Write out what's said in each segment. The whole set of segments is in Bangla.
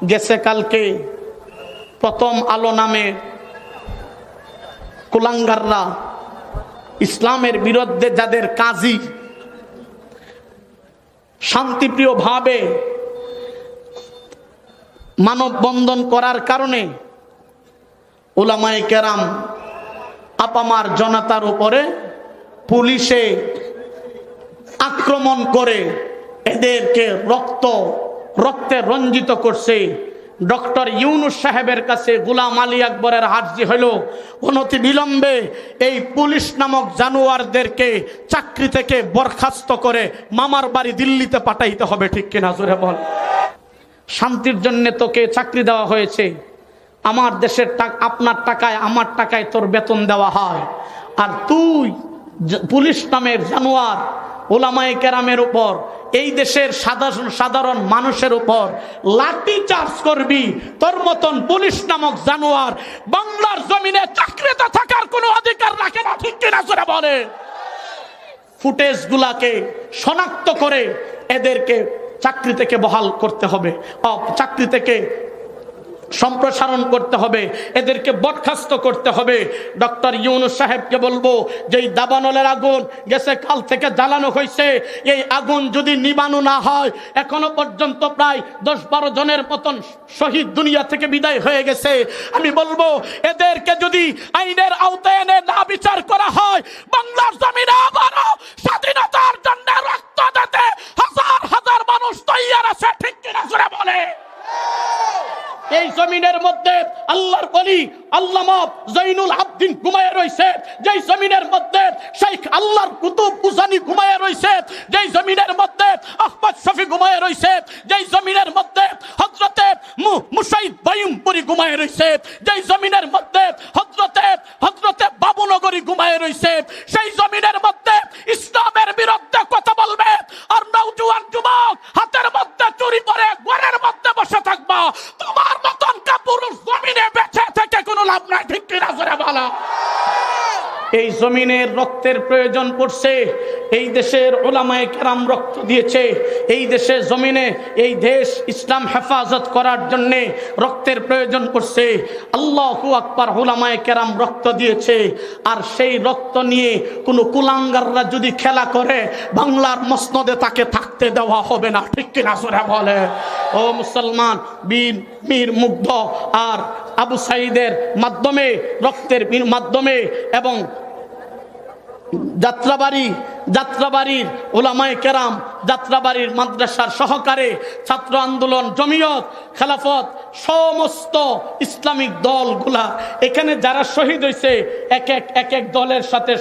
গেছে কালকে প্রথম আলো নামে কুলাঙ্গাররা ইসলামের বিরুদ্ধে যাদের কাজী শান্তিপ্রিয় ভাবে মানববন্ধন করার কারণে উলামায়ে কেরাম আপামার জনতার উপরে পুলিশে আক্রমণ করে এদেরকে রক্তে রঞ্জিত করছে। ডক্টর ইউনুস সাহেবের কাছে গোলাম আলী আকবরের আর্জি হইল অনতি বিলম্বে এই পুলিশ নামক জানোয়ারদেরকে চাকরি থেকে বরখাস্ত করে মামার বাড়ি দিল্লিতে পাঠাইতে হবে। ঠিক কিনা জোরে বল। শান্তির জন্য তোকে চাকরি দেওয়া হয়েছে, আমার দেশের টাকা আপনার টাকায় আমার টাকায় তোর বেতন দেওয়া হয়, আর তুই পুলিশ নামের জানোয়ার উলামায়ে কেরামের উপর এই দেশের সাধারণ মানুষের উপর লাঠি চার্জ করবি। তোর মতন পুলিশ নামক জানোয়ার বাংলার জমিনে চাকরিতে থাকার কোনো অধিকার রাখে না। ঠিক কিনা জোরে বলে। ফুটেজ গুলাকে শনাক্ত করে এদেরকে চাকরি থেকে বহাল করতে হবে, চাকরি থেকে সম্প্রসারণ করতে হবে, এদেরকে বরখাস্ত করতে হবে। ডক্টর ইউনুস সাহেবকে বলবো যে এই দাবানলের আগুন গেছে কাল থেকে জ্বালানো হয়েছে, এই আগুন যদি নিবানো না হয়, এখনো পর্যন্ত প্রায় 10-12 জনের মতন শহীদ দুনিয়া থেকে বিদায় হয়ে গেছে। আমি বলবো এদেরকে যদি আইনের আওতায় এনে না বিচার করা হয়, বাংলার জমিনে আবারও স্বাধীনতার জন্য রক্ত দিতে হাজার হাজার মানুষ তৈয়ার আছে। ঠিক কিনা জোরে বলে। এই জমিনের মধ্যে আল্লাহর ওলি আল্লামা জৈনুল আবদিন ঘুমায়ে রয়েছে, যেই জমিনের মধ্যে শেখ আল্লাহর কুতুব উজানি ঘুমায়ে রয়েছে, যেই জমিনের মধ্যে আহমদ শফি ঘুমায়ে রয়েছে, যেই জমিনের মধ্যে হযরতে মুসাইদ বাইয়ুমপুরি ঘুমায়ে রয়েছে, যেই জমিনের মধ্যে হযরতে বাবুনগরী ঘুমায়ে রয়েছে, সেই জমিনের মধ্যে ইসলামের বিরুদ্ধে কথা বলবে আর নওজোয়ান যুবক হাতের মধ্যে চুরি করে ঘরের মধ্যে বসে থাকবা, তোমার মতন কাপুরুষ জমিনে বেঁচে থেকে কোনো লাভ নাই। ঠিক কিনা জোরে বলো। এই জমিনের রক্তের প্রয়োজন পড়ছে, এই দেশের উলামায়ে কেরাম রক্ত দিয়েছে, এই দেশের জমিনে এই দেশ ইসলাম হেফাজত করার জন্য রক্তের প্রয়োজন পড়ছে। আল্লাহু আকবার। উলামায়ে কেরাম রক্ত দিয়েছে, আর সেই রক্ত নিয়ে কোনো কুলাঙ্গাররা যদি খেলা করে বাংলার মসনদে তাকে থাকতে দেওয়া হবে না। ঠিক কিনা জোরে বলে। ও মুসলমান, মীর মুগ্ধ আর আবু সাইদের মাধ্যমে, রক্তের মাধ্যমে এবং যাত্রাবাড়ির উলামায়ে কেরাম, যাত্রাবাড়ির মাদ্রাসার সহকারে ছাত্র আন্দোলন, জমিয়ত, খেলাফত, সমস্ত ইসলামিক দলগুলা এখানে যারা শহীদ হয়েছে এক এক দলের সাথে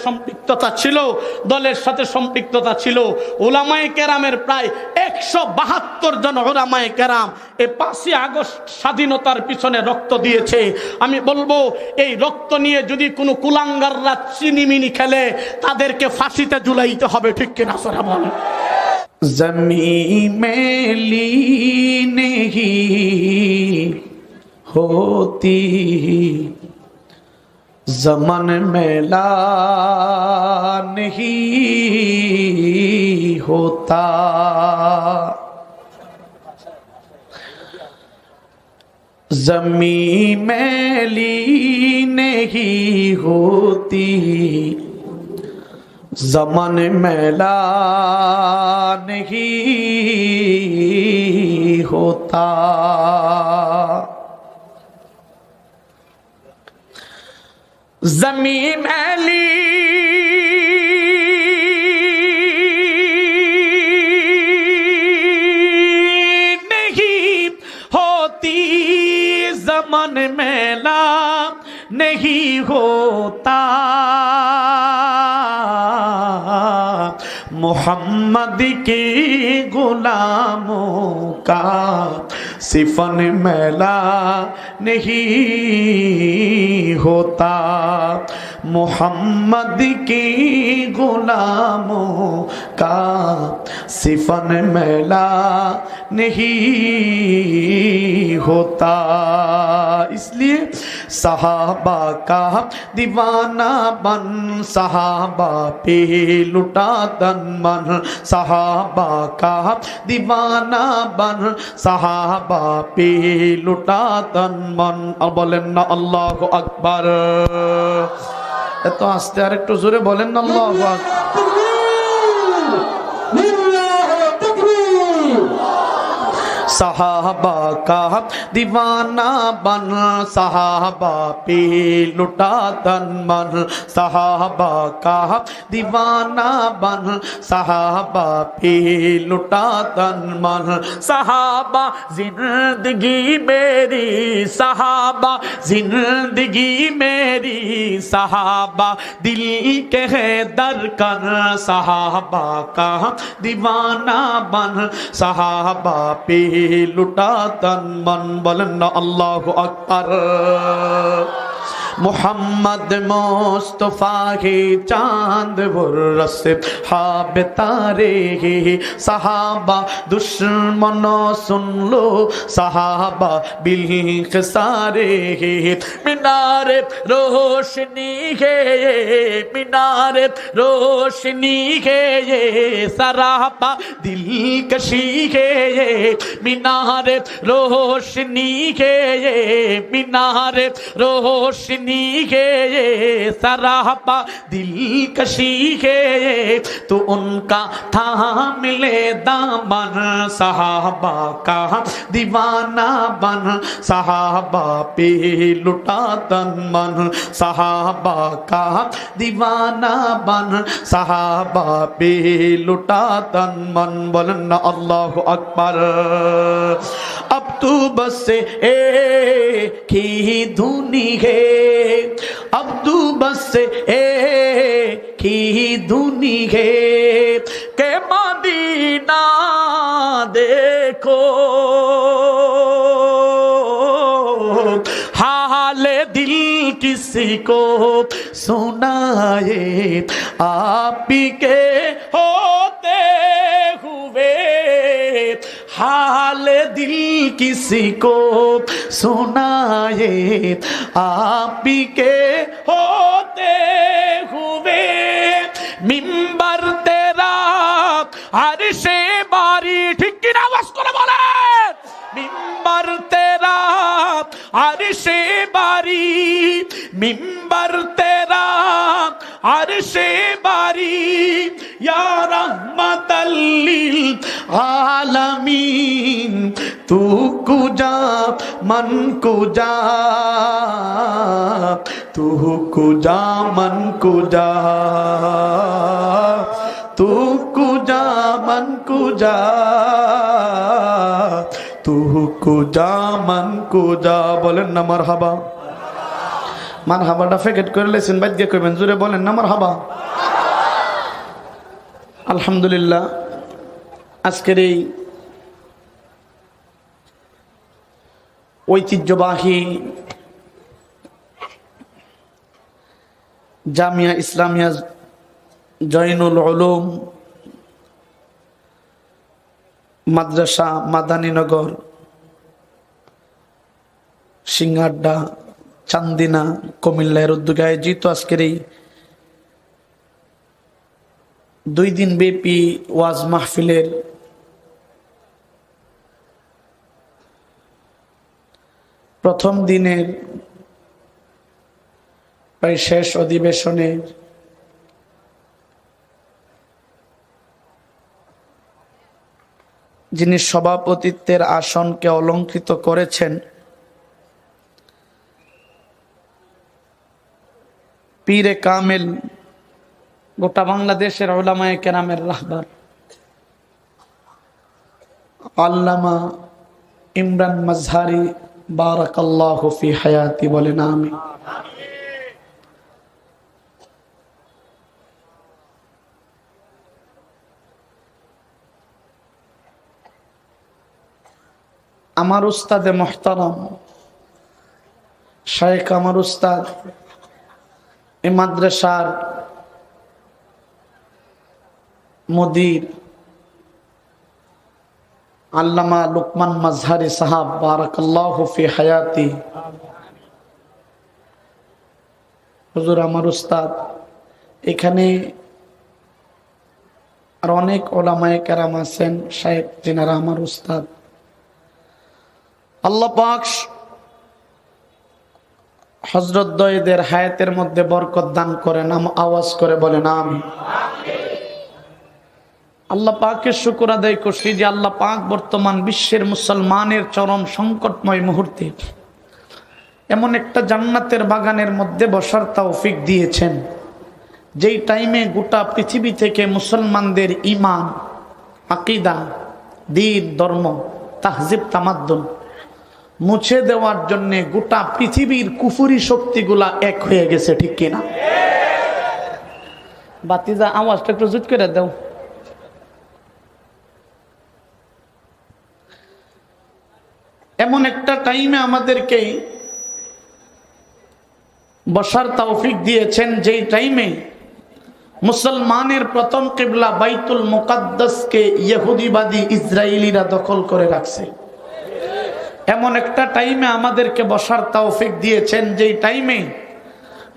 সম্পৃক্ততা ছিল। উলামায়ে কেরামের প্রায় 172 জন উলামায়ে কেরাম এই 5ই আগস্ট স্বাধীনতার পিছনে রক্ত দিয়েছে। আমি বলবো এই রক্ত নিয়ে যদি কোনো কুলাঙ্গাররা চিনিমিনি খেলে তাদেরকে ফাঁসিতে ঝুলাইতে হবে। ঠিক কিনা সরা বলে। জমিন মেলি नहीं होती, ज़मान मेला नहीं होता, ज़मीन मेली नहीं होती, ज़मान मेला नहीं होता, ज़मीन मैली नहीं होती, ज़मान मेला नहीं होता, मोहम्मद के गुलामों का सिफन मैला नहीं होता, मोहम्मद के गुलामों का सिफन मैला नहीं होता। इसलिए सहाबा का दीवाना बन सहाबा पे लुटा तन मन सहाबा का दीवाना बन सहाबा पे लुटा तन मन और बोलें ना अल्लाहु अकबर এত আস্তে আর একটু জোরে বলেন না আল্লাহু আকবার सहाबा का दीवाना बन सहाबा पे लुटा तन मन सहाबा का दीवाना बन सहाबा पे लुटा तन मन सहाबा जिंदगी मेरी सहाबा जिंदगी मेरी सहाबा दिल के है दरकन सहाबा का दीवाना बन सहाबा पे लुटा तन मन बोलें ना अल्लाहु अकबर मोहम्मद मुस्तफा के चांद बुर्रस हाब तारे सहाबा दुश्मनों सुन लो सहाबा बिल सारे मीनारे रोशनी है मीनारे रोशनी है सरापा दिल कशी है मीनारे रोशनी है मीनारे रोशनी के सरापा दिल कशी के तो उनका था मिले दामन सहाबा का दीवाना बन सहाबा पे लुटा तन मन सहाबा का दीवाना बन सहाबा पे लुटा तन मन बोलन अल्लाहु अकबर अब तू बस एक ही धुनी है अब तू बस एक ही धुनी है के मदीना देखो हाल दिल किसी को सुनाए आप ही के होते हुए हाल दिल किसी को सुनाए आप ही के होते हुए मिंबर तेरा अर्शे बारी ठीक की आवाज करे बोले मिंबर तेरा अर्शे बारी मिंबर तेरा अर्शे बारी या रहमतल लिल आलमीन तू कुजा मन कुजा तू कुजा मन कुजा तू कुजा मन कुजा तू कुजा मन कुजा बोलें ना मरहबा মারহাবাটা ফেকেট করে লেছেন বাদ্যে কইবেন জোরে বলেন না মারহাবা আলহামদুলিল্লাহ আজকের এই ঐতিহ্যবাহী জামিয়া ইসলামিয়া জয়নুল উলুম মাদ্রাসা মাদানীনগর সিঙ্গারডা চান্দিনা কুমিল্লার উদ্যোগে আয়োজিত আজকের এই 2 দিন ব্যাপী ওয়াজ মাহফিলের প্রথম দিনের প্রায় শেষ অধিবেশনের যিনি সভাপতিত্বের আসনকে অলংকৃত করেছেন পীরে কামেল গোটা বাংলাদেশের উলামায়ে কেরামের রাহবার আল্লামা ইমরান মাজহারি বারাকাল্লাহু ফি হায়াতি বলেন আমিন। আমার উস্তাদে মুহতারাম শায়েখ আমার উস্তাদ এই মাদ্রাসার মুদির আল্লামা লুকমান মাজহারি সাহাব বারাকাল্লাহু ফি হায়াতি হুজুর আমার উস্তাদ, এখানে আর অনেক ওলামায়ে কেরাম আছেন, শায়েখ যিনারা আমার উস্তাদ। আল্লাহ পাক হযরত দয়েদের হায়াতের মধ্যে বরকত দান করেন। আওয়াজ করে বলেন আমিন। আল্লাহ পাকের শুকর আদায় করছি যে আল্লাহ পাক বর্তমান বিশ্বের মুসলমানের চরম সংকটময় মুহূর্তে এমন একটা জান্নাতের বাগানের মধ্যে বসার তৌফিক দিয়েছেন, যেই টাইমে গোটা পৃথিবী থেকে মুসলমানদের ঈমান, আকীদা, দ্বীন, ধর্ম, তাহজিব, তামাদ্দুন মুছে দেওয়ার জন্য গোটা পৃথিবীর কুফরি শক্তিগুলা এক হয়ে গেছে, ঠিক কিনা? বাতিজা আওয়াজটা একটু জুত করে দাও। এমন একটা টাইমে আমাদেরকে বসার তৌফিক দিয়েছেন, যেই টাইমে মুসলমানের প্রথম কিবলা বাইতুল মুকাদ্দাসকে ইহুদিবাদী ইসরায়েলিরা দখল করে রাখছে। এমন একটা টাইমে আমাদেরকে বসার তৌফিক দিয়েছেন, যেই টাইমে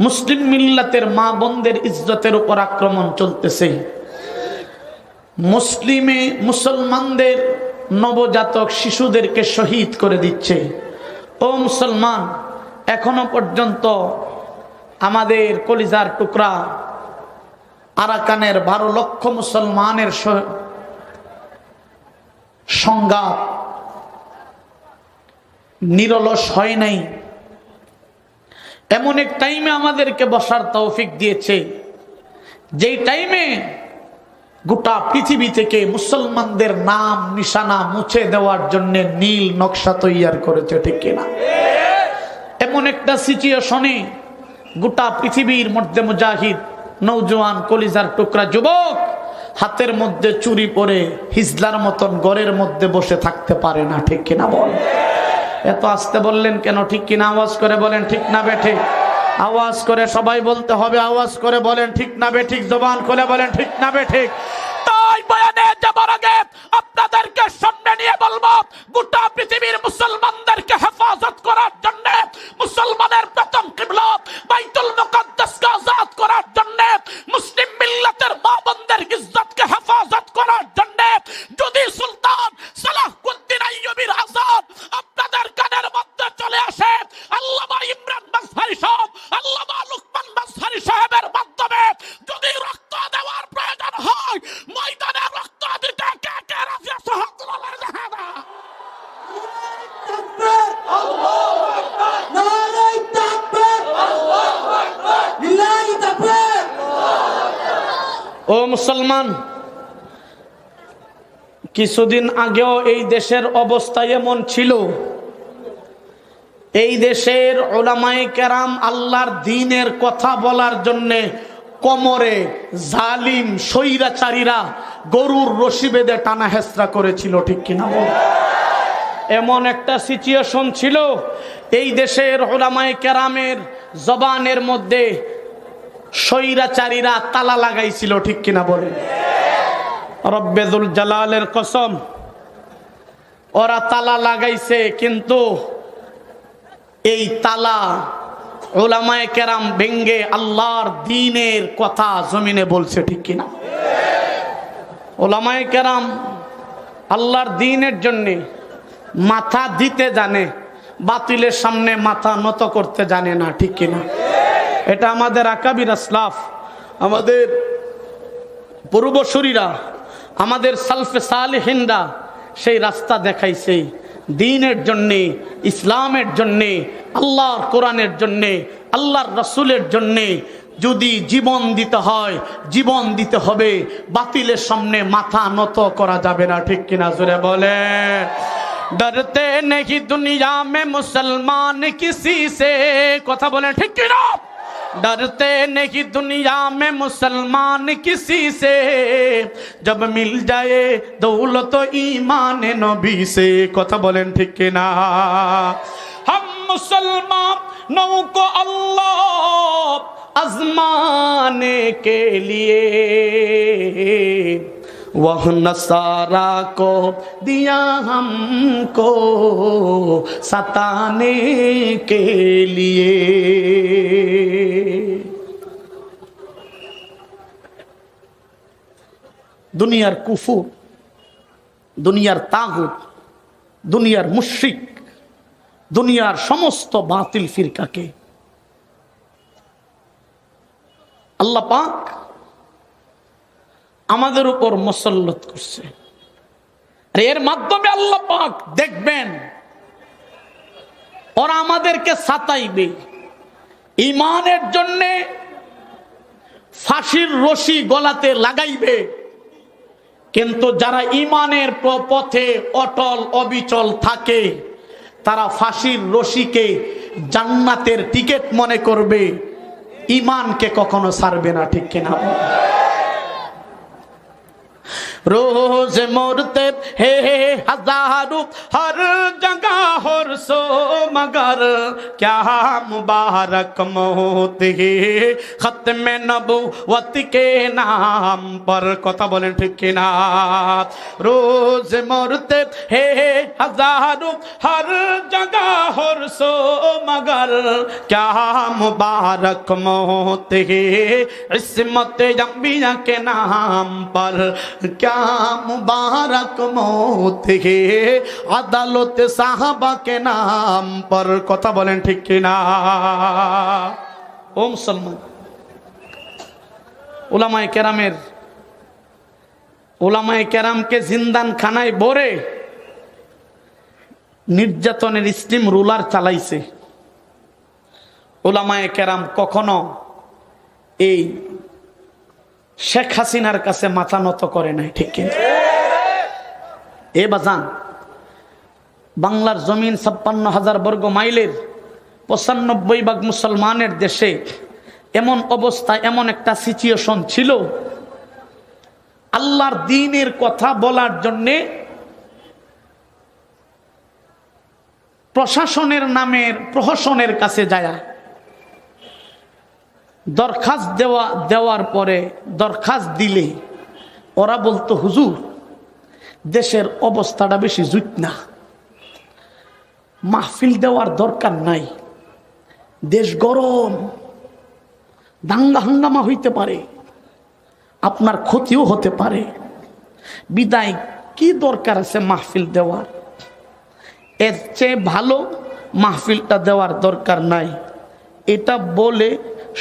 মুসলিম মিল্লাতের মা বোনদের ইজ্জতের উপর আক্রমণ চলতেছে। মুসলমানদের নবজাতক শিশুদেরকে শহীদ করে দিচ্ছে। ও মুসলমান, এখনো পর্যন্ত আমাদের কলিজার টুকরা আরাকানের 12 লক্ষ মুসলমানের সংঘাত নিরলস হয় নাই। এমন এক টাইমে আমাদেরকে বসার তৌফিক দিয়েছে, যেই টাইমে গোটা পৃথিবী থেকে মুসলমানদের নাম নিশানা মুছে দেওয়ার জন্য নীল নকশা তৈয়ার করেছে, ঠিক কিনা? এমন একটা সিচুয়েশনে গোটা পৃথিবীর মধ্যে মুজাহিদ নওজোয়ান কলিজার টুকরা যুবক হাতের মধ্যে চুরি পরে হিজলার মতন ঘরের মধ্যে বসে থাকতে পারে না, ঠিক কিনা? বল। এত আস্তে বললেন কেন? ঠিক কিনা? আওয়াজ করে বলেন ঠিক না বেঠিক? আওয়াজ করে সবাই বলতে হবে, আওয়াজ করে বলেন ঠিক না বেঠিক? জবান খুলে বলেন ঠিক না বেঠিক? তাই বয়ানে যাবার আগে আপনাদেরকে সামনে নিয়ে বলবো, গোটা পৃথিবীর মুসলমানদেরকে হেফাজত করার জন্য, মুসলমানের প্রথম কিবলা বাইতুল মুকাদ্দাসকে আযাদ করার জন্য, মুসলিম মিল্লাতের মা বোনদের ইজ্জতকে হেফাজত করার জন্য যদি সুলতান সালাহুদ্দিন আইয়ুবীর আযান আপনাদের কানের মধ্যে চলে আসে, আল্লামা ইমরান মাজহারি সাহেব, আল্লামা লুকমান মাজহারি সাহেবের মাধ্যমে যদি রক্ত দেওয়ার প্রয়োজন হয়, ময়দানে রক্ত দিতে কে কে রাজি আছে? হাত তোলেন। আল্লাহু আকবার, নারায়ে তাকবীর, আল্লাহু আকবার, লিল্লাহি তাকবীর। ও মুসলমান, কিছুদিন আগেও এই দেশের অবস্থা এমন ছিল। এই দেশের উলামায়ে কেরাম আল্লাহর দ্বীনের কথা বলার জন্য কোমরে জালিম স্বৈরাচারীরা গরুর রশি বেঁধে টানা হেঁচড়া করেছিল, ঠিক কিনা? এমন একটা সিচুয়েশন ছিল, এই দেশের উলামায়ে কেরামের জবানের মধ্যে স্বৈরাচারীরা তালা লাগাইছিল, ঠিক কিনা? বলে রব্বে যুল জালালের কসম, ওরা তালা লাগাইছে, কিন্তু এই তালা উলামায়ে কেরাম ভেঙ্গে আল্লাহর দ্বীনের কথা জমিনে বলছে, ঠিক কিনা? উলামায়ে কেরাম আল্লাহর দ্বীনের জন্য মাথা দিতে জানে, বাতিলের সামনে মাথা নত করতে জানে না, ঠিক কিনা? এটা আমাদের আকাবির আসলাফ, আমাদের পূর্বসূরীরা, আমাদের সালফে সালেহিনরা সেই রাস্তা দেখাইছে। দ্বীনের জন্যে, ইসলামের জন্যে, আল্লাহর কোরআনের জন্যে, আল্লাহর রসুলের জন্যে যদি জীবন দিতে হয়, জীবন দিতে হবে। বাতিলের সামনে মাথা নত করা যাবে না, ঠিক কিনা? জোরে বলেন। ডরতে নেহি দুনিয়া মে মুসলমান কিসি সে, কথা বলেন ঠিক কিনা? डरते नहीं दुनिया में मुसलमान किसी से, जब मिल जाए दौलत ईमान नबी से, कथा बोलें ठीक ना? हम मुसलमानों को अल्लाह आजमाने के लिए वह नसारा को दिया हमको सताने के लिए। দুনিয়ার কুফুর, দুনিয়ার তাগুত, দুনিয়ার মুশরিক, দুনিয়ার সমস্ত বাতিল ফিরকাকে আল্লাহ পাক আমাদের উপর মুসাল্লাত করছে। আর এর মাধ্যমে আল্লাহ পাক দেখবেন ওরা আমাদেরকে সাতাইবে, ঈমানের জন্যে ফাঁসির রশি গলাতে লাগাইবে। কিন্তু যারা ঈমানের পথে অটল অবিচল থাকে তারা ফাঁসির রশিকে জান্নাতের টিকিট মনে করবে, ঈমানকে কখনো ছাড়বে না। ঠিক কিনা? रोज मोरते हे हजारों हर जगह हर सो मगर क्या मुबारक मौत है खत्म नबुवत के नाम पर। कथा बोलें ठीक ना? रोज मोरते हे हजारों हर जगह हर सो मगर क्या मुबारक मौत है इस्मत अंबिया के नाम पर। क्या मुबारक मौत है अदालत साहबा के नाम पर। कथा बोलें ठीक किना? ओ मुसलमान, उलामाए केरामेर उलामाए केराम के जिंदान खानाय भरे निर्যাতনের স্টিম রুলার চালাইছে। উলামায়ে কেরাম কখনো এই শেখ হাসিনার কাছে মাথা নত করে নাই। ঠিক কিনা? এ বাজান, বাংলার জমিন 56,000 বর্গ মাইলের 95% মুসলমানের দেশে এমন অবস্থা, এমন একটা সিচুয়েশন ছিল, আল্লাহর দ্বীনের কথা বলার জন্যে প্রশাসনের নামের প্রহসনের কাছে যায় দরখাস্ত দেওয়ার পরে দরখাস্ত দিলে ওরা বলতো, হুজুর দেশের অবস্থাটা বেশি জুত না, মাহফিল দেওয়ার দরকার নাই, দেশ গরম, দাঙ্গা হাঙ্গামা হইতে পারে, আপনার ক্ষতিও হতে পারে, বিদায় কি দরকার আছে মাহফিল দেওয়ার, এর চেয়ে ভালো মাহফিলটা দেওয়ার দরকার নাই। এটা বলে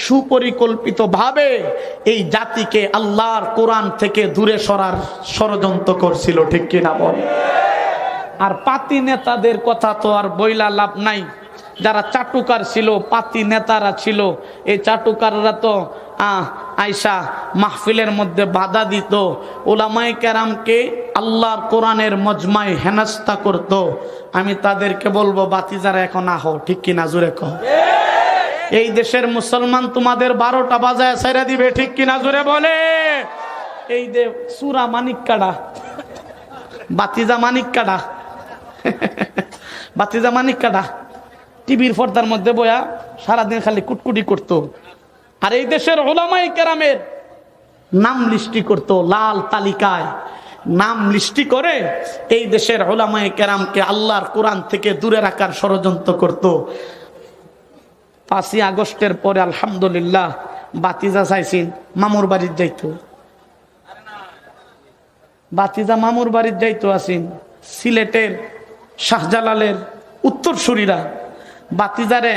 সুপরিকল্পিতভাবে এই জাতিকে আল্লাহর কোরআন থেকে দূরে সরার ষড়যন্ত্র করছিল। ঠিক কিনা বল? আর পাতি নেতাদের কথা তো আর বইলা লাভ নাই। যারা চাটুকার ছিল, পাতি নেতারা ছিল, এই চাটুকাররা তো আয়সা মাহফিলের মধ্যে বাধা দিত, উলামায়ে কেরামকে আল্লাহর কোরআনের মজমায় হেনস্থা করত। আমি তাদেরকে বলবো, বাতিজারা এখন আহো। ঠিক কিনা? জোরে কহ। এই দেশের মুসলমান তোমাদের 12টা বাজায় ছেড়ে দিবে। ঠিক কিনা? জোরে বলে। এই দে সুরা মানিক কাড়া, বাতিজা মানিক কাড়া, বাতিজা মানিক কাড়া টিভির পর্দার মধ্যে বয়া সারাদিন খালি কুটকুটি করত। আর এই দেশের উলামায়ে কেরামের নাম লিস্টি করত, লাল তালিকায় নাম লিস্টি করে এই দেশের উলামায়ে কেরামকে আল্লাহর কোরআন থেকে দূরে রাখার ষড়যন্ত্র করত। 5ই আগস্টের পরে আলহামদুলিল্লাহ বাতিজা চাইছেন মামুর বাড়ির যাইতো, বাতিজা মামুর বাড়ির যাইতো আসিন। সিলেটের শাহজালালের উত্তরসূরিরা বাতিজারে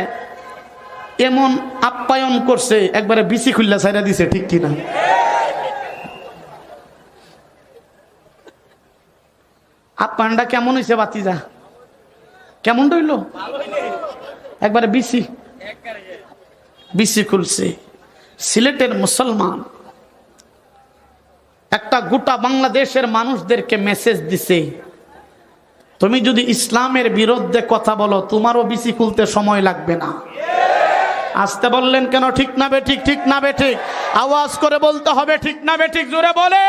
এমন আপ্যায়ন করছে, একবারে বিচি খুল্লা ছাইরা দিছে। ঠিক কিনা? আপ্যায়নটা কেমন হয়েছে বাতিজা? কেমন রইল? একবারে বিচি খুলছে। সিলেটের মুসলমান একটা গোটা বাংলাদেশের মানুষদেরকে মেসেজ দিছে, তুমি যদি ইসলামের বিরুদ্ধে কথা বলো তোমারও বিচি খুলতে সময় লাগবে না। আসতে বললেন কেন? ঠিক না বেঠিক? ঠিক না বেঠিক? আওয়াজ করে বলতে হবে। ঠিক না বেঠিক? জোরে বলে।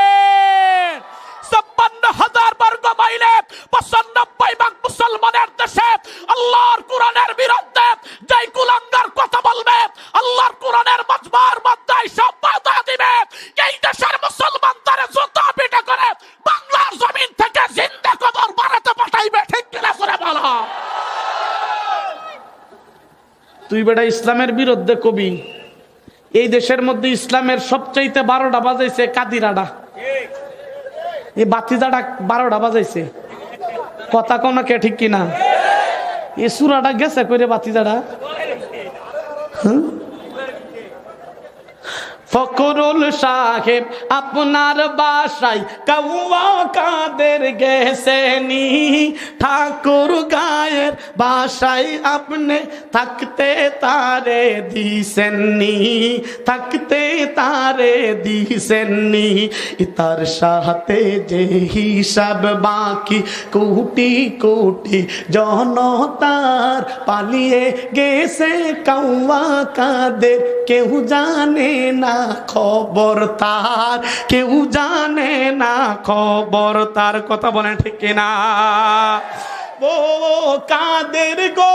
56,000 বর্গ মাইলে 95% মুসলমানের দেশে আল্লাহর কোরআনের বিরুদ্ধে যেই কুলাঙ্গার কথা বলবে, আল্লাহর কোরআনের মজমার মধ্যে সব বাধা দিবে, এই দেশের মুসলমান তারে জুতা পিটা করে বাংলার জমিন থেকে জিন্দা কবর বানাতে পাঠাইবে। ঠিক কিনা? করে বলো। তুই বেটা ইসলামের বিরুদ্ধে কবি, এই দেশের মধ্যে ইসলামের সবচাইতে 12টা বাজাইছে কাদিরাডা। এই বাতিজাটা 12টা বাজাইছে, কথা কোনো কে ঠিক কিনা? এই সুরাটা গেছে করে বাতিজাটা। ফখরুল সাহেব আপনার বাসায় কাউয়া কাদের গেছেনি, ঠাকুর গায়ের বাসায় আপনি থাকতে তারে দিছেননি, থাকতে তারে দিছেননি। তার সাথে যে হিসাব বাকি কোটি কোটি জনতার, পালিয়ে গেছে কাউয়া কাদের, কেউ জানে না খবর তার, কেউ জানে না খবর তার। কথা বলেন ঠিক কিনা? ও কাদের গো,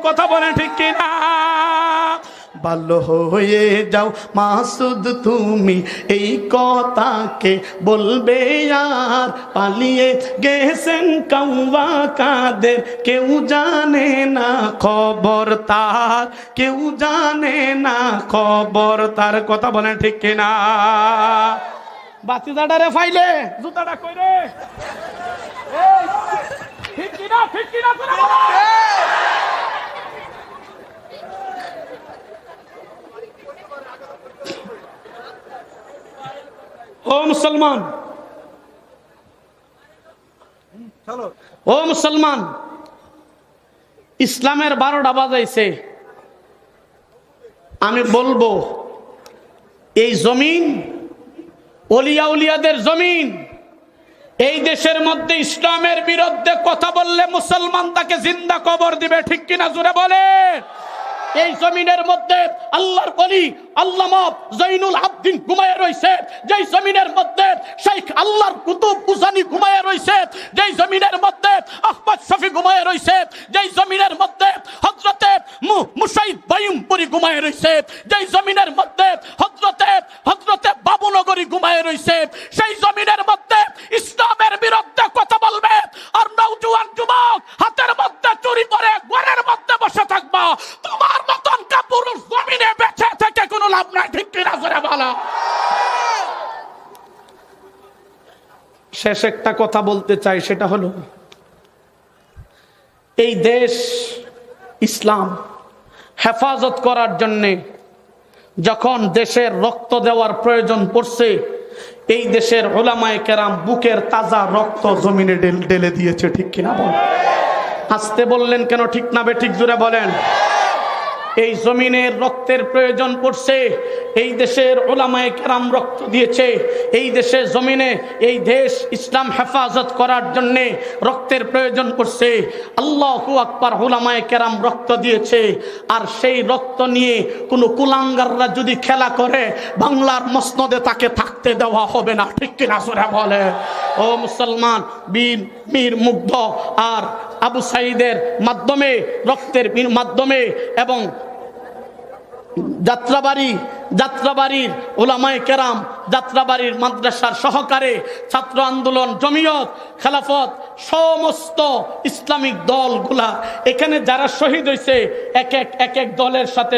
কথা বলেন ঠিক কিনা? ভালো হয়ে যাও মাসুদ তুমি, এই কথাকে বলবে আর, পালিয়ে গেছেন কাউয়া কাদের, কেউ জানে না খবর তার, কেউ জানে না খবর তার। কথা বলেন ঠিক কিনা? বাতিদাটারে ফাইলে জুতাটা কইরে, ঠিক কিনা? ঠিক কিনা? ও মুসলমান, ও মুসলমান, ইসলামের 12টা বাজাইছে। আমি বলবো এই জমিন ওলিয়া উলিয়াদের জমিন। এই দেশের মধ্যে ইসলামের বিরুদ্ধে কথা বললে মুসলমান তাকে জিন্দা কবর দিবে, ঠিক কিনা? জোরে বলে। এই জমিনের মধ্যে আল্লাহর ওলি আল্লামা জৈনুল আবদিন ঘুমায়ে রইছে, যেই জমিনের মধ্যে শেখ আল্লাহর কুতুব উজানি ঘুমায়ে রইছে, যেই জমিনের মধ্যে আহমদ শফি ঘুমায়ে রইছে, যেই জমিনের মধ্যে হযরতে মুসাইদ বাইয়ুমপুরি ঘুমায়ে রইছে, যেই জমিনের মধ্যে হযরতে বাবুনগরী ঘুমায়ে রইছে, সেই জমিনের মধ্যে ইসলামের বিরুদ্ধে কথা বলবে আর নওজোয়ান যুবক হাতের মধ্যে চুরি করে ঘরের মধ্যে বসে থাকবা, তোমার মতন কাপুরুষ জমিনে বেঁচে থেকে কোনো লাভ নাই, ঠিক কিনা? জোরে বলো। শেষ একটা কথা বলতে চাই, সেটা হলো এই দেশ ইসলাম হেফাজত করার জন্যে যখন দেশের রক্ত দেওয়ার প্রয়োজন পড়ছে, এই দেশের উলামায়ে কেরাম বুকের তাজা রক্ত জমিনে ঢেলে দিয়েছে, ঠিক কিনা? বল। আসতে বললেন কেন? ঠিক না বেঠিক? জোরে বলেন। এই জমিনের রক্তের প্রয়োজন পড়ছে, এই দেশের উলামায়ে কেরাম রক্ত দিয়েছে, এই দেশের জমিনে এই দেশ ইসলাম হেফাজত করার জন্যে রক্তের প্রয়োজন পড়ছে। আল্লাহু আকবার, উলামায়ে কেরাম রক্ত দিয়েছে। আর সেই রক্ত নিয়ে কোনো কুলাঙ্গাররা যদি খেলা করে, বাংলার মসনদে তাকে থাকতে দেওয়া হবে না, ঠিক কিনা? জোরে বলে। ও মুসলমান, মীর মুগ্ধ আর আবু সাইদের মাধ্যমে, রক্তের মাধ্যমে এবং যাত্রাবাড়ির উলামায়ে কেরাম, যাত্রাবাড়ির মাদ্রাসার সহকারে ছাত্র আন্দোলন, জমিয়ত, খেলাফত, সমস্ত ইসলামিক দলগুলা এখানে যারা শহীদ হয়েছে, এক এক দলের সাথে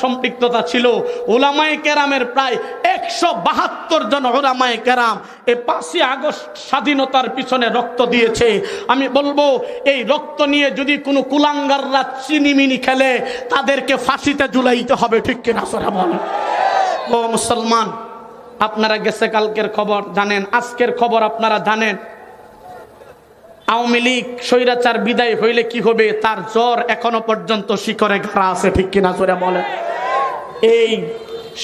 সম্পৃক্ততা ছিল। উলামায়ে কেরামের প্রায় 172 জন উলামায়ে কেরাম এই 5ই আগস্ট স্বাধীনতার পিছনে রক্ত দিয়েছে। আমি বলবো এই রক্ত নিয়ে যদি কোনো কুলাঙ্গাররা চিনিমিনি খেলে, তাদেরকে ফাঁসিতে ঝুলাইতে হবে, ঠিক কিনা? সরা বলে। ও মুসলমান, আপনারা গেছে কালকের খবর জানেন, আজকের খবর আপনারা জানেন। আওয়ামী লীগ স্বৈরাচার বিদায় হইলে কি হবে, তার জ্বর এখনো পর্যন্ত শিকড়ে ঘাড়া আছে, ঠিক কিনা? সরা বলে। এই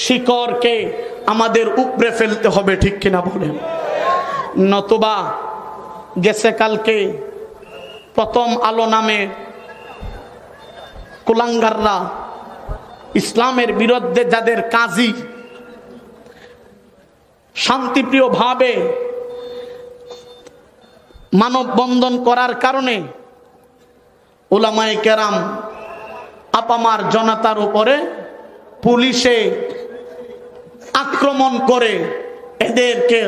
শিকড়কে আমাদের উপড়ে ফেলতে হবে, ঠিক কিনা? বলেন। নতুবা গেছে কালকে প্রথম আলো নামে কুলাঙ্গাররা ইসলামের বিরুদ্ধে যাদের কাজী শান্তিপ্রিয় ভাবে মানববন্ধন করার কারণে উলামায়ে কেরাম আপামার জনতার উপরে পুলিশে আক্রমণ করে এদেরকে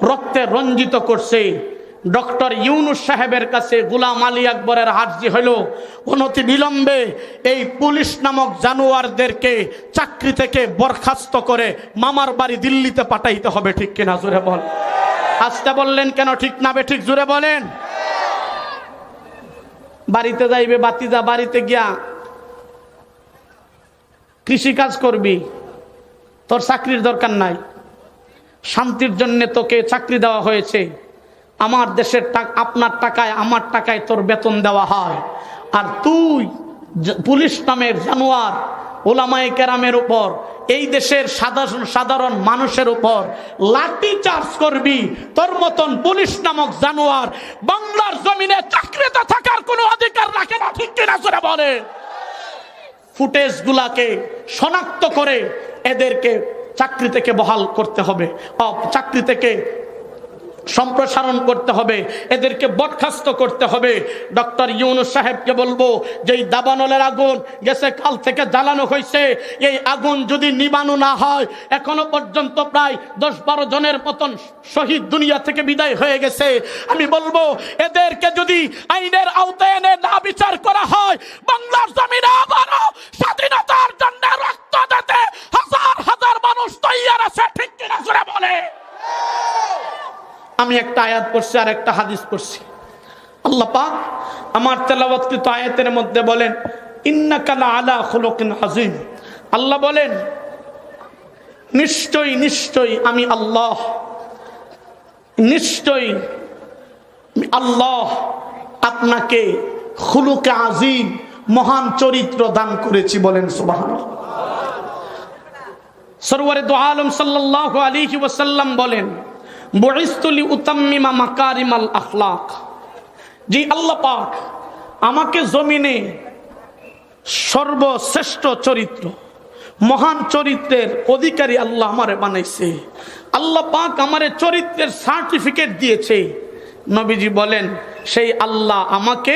রক্তে রঞ্জিত করছে, ডক্টর ইউনুস সাহেবের কাছে গোলাম আলী আকবরের আর্জি হলো অনতি বিলম্বে এই পুলিশ নামক জানোয়ারদেরকে চাকরি থেকে বরখাস্ত করে মামার বাড়ি দিল্লিতে পাঠাইতে হবে। ঠিক কিনা জোরে বল। আজকে বললেন কেন? ঠিক না বে ঠিক? জোরে বলেন। বাড়িতে যাইবে বাতিজা, বাড়িতে গিয়া কৃষি কাজ করবি, তোর চাকরির দরকার নাই। শান্তির জন্য তোকে চাকরি দেওয়া হয়েছে। আমার দেশের টাকা, আপনার টাকায় আমার টাকায় তোর বেতন দেওয়া হয়, আর তুই পুলিশ নামের জানোয়ার ওলামায়ে কেরামের উপর, এই দেশের সাধারণ মানুষের উপর লাঠি চার্জ করবি। তোর মতন পুলিশ নামক জানোয়ার বাংলার জমিনে চাকরিতে থাকার কোনো অধিকার রাখে না। ঠিক কিনা জোরে বলে। ফুটেজ গুলাকে শনাক্ত করে এদেরকে চাকরি থেকে বহাল করতে হবে, চাকরি থেকে সম্প্রসারণ করতে হবে, এদেরকে বরখাস্ত করতে হবে। ডক্টর ইউনুস সাহেবকে বলবো যে এই দাবানলের আগুন গেছে, কাল থেকে জ্বালানো হয়েছে, এই আগুন যদি নিবানো না হয়, এখনো পর্যন্ত প্রায় 10-12 জনের মতন শহীদ দুনিয়া থেকে বিদায় হয়ে গেছে। আমি বলবো এদেরকে যদি আইনের আওতায় এনে না বিচার করা হয়, বাংলার জমিনে আবারও স্বাধীনতার জন্য রক্ত দিতে হাজার হাজার মানুষ তৈয়ার আছে। ঠিক কিনা জোরে বলে। আমি একটা আয়াত পড়ছি আর একটা হাদিস পড়ছি। আল্লাহ পাক আমার তেলাওয়াতকৃত আয়াতের মধ্যে বলেন, ইন্নাকা লাআলা খুলুকিন আযীম। আল্লাহ বলেন, নিশ্চয়ই নিশ্চয়ই আমি আল্লাহ, নিশ্চয়ই আল্লাহ আপনাকে খুলুকে আযীম, মহান চরিত্র দান করেছি। বলেন সুবহানাল্লাহ। সরওয়ারে দু আলম সাল্লাল্লাহু আলাইহি ওয়াসাল্লাম বলেন, বুইসতু লিউতাম্মিমা মাকারিমাল আখলাক। জি আল্লাহ পাক আমাকে জমিনে সর্বশ্রেষ্ঠ চরিত্র, মহান চরিত্রের অধিকারী আল্লাহ আমারে বানাইছে। আল্লাহ পাক আমারে চরিত্রের সার্টিফিকেট দিয়েছে। নবীজি বলেন, সেই আল্লাহ আমাকে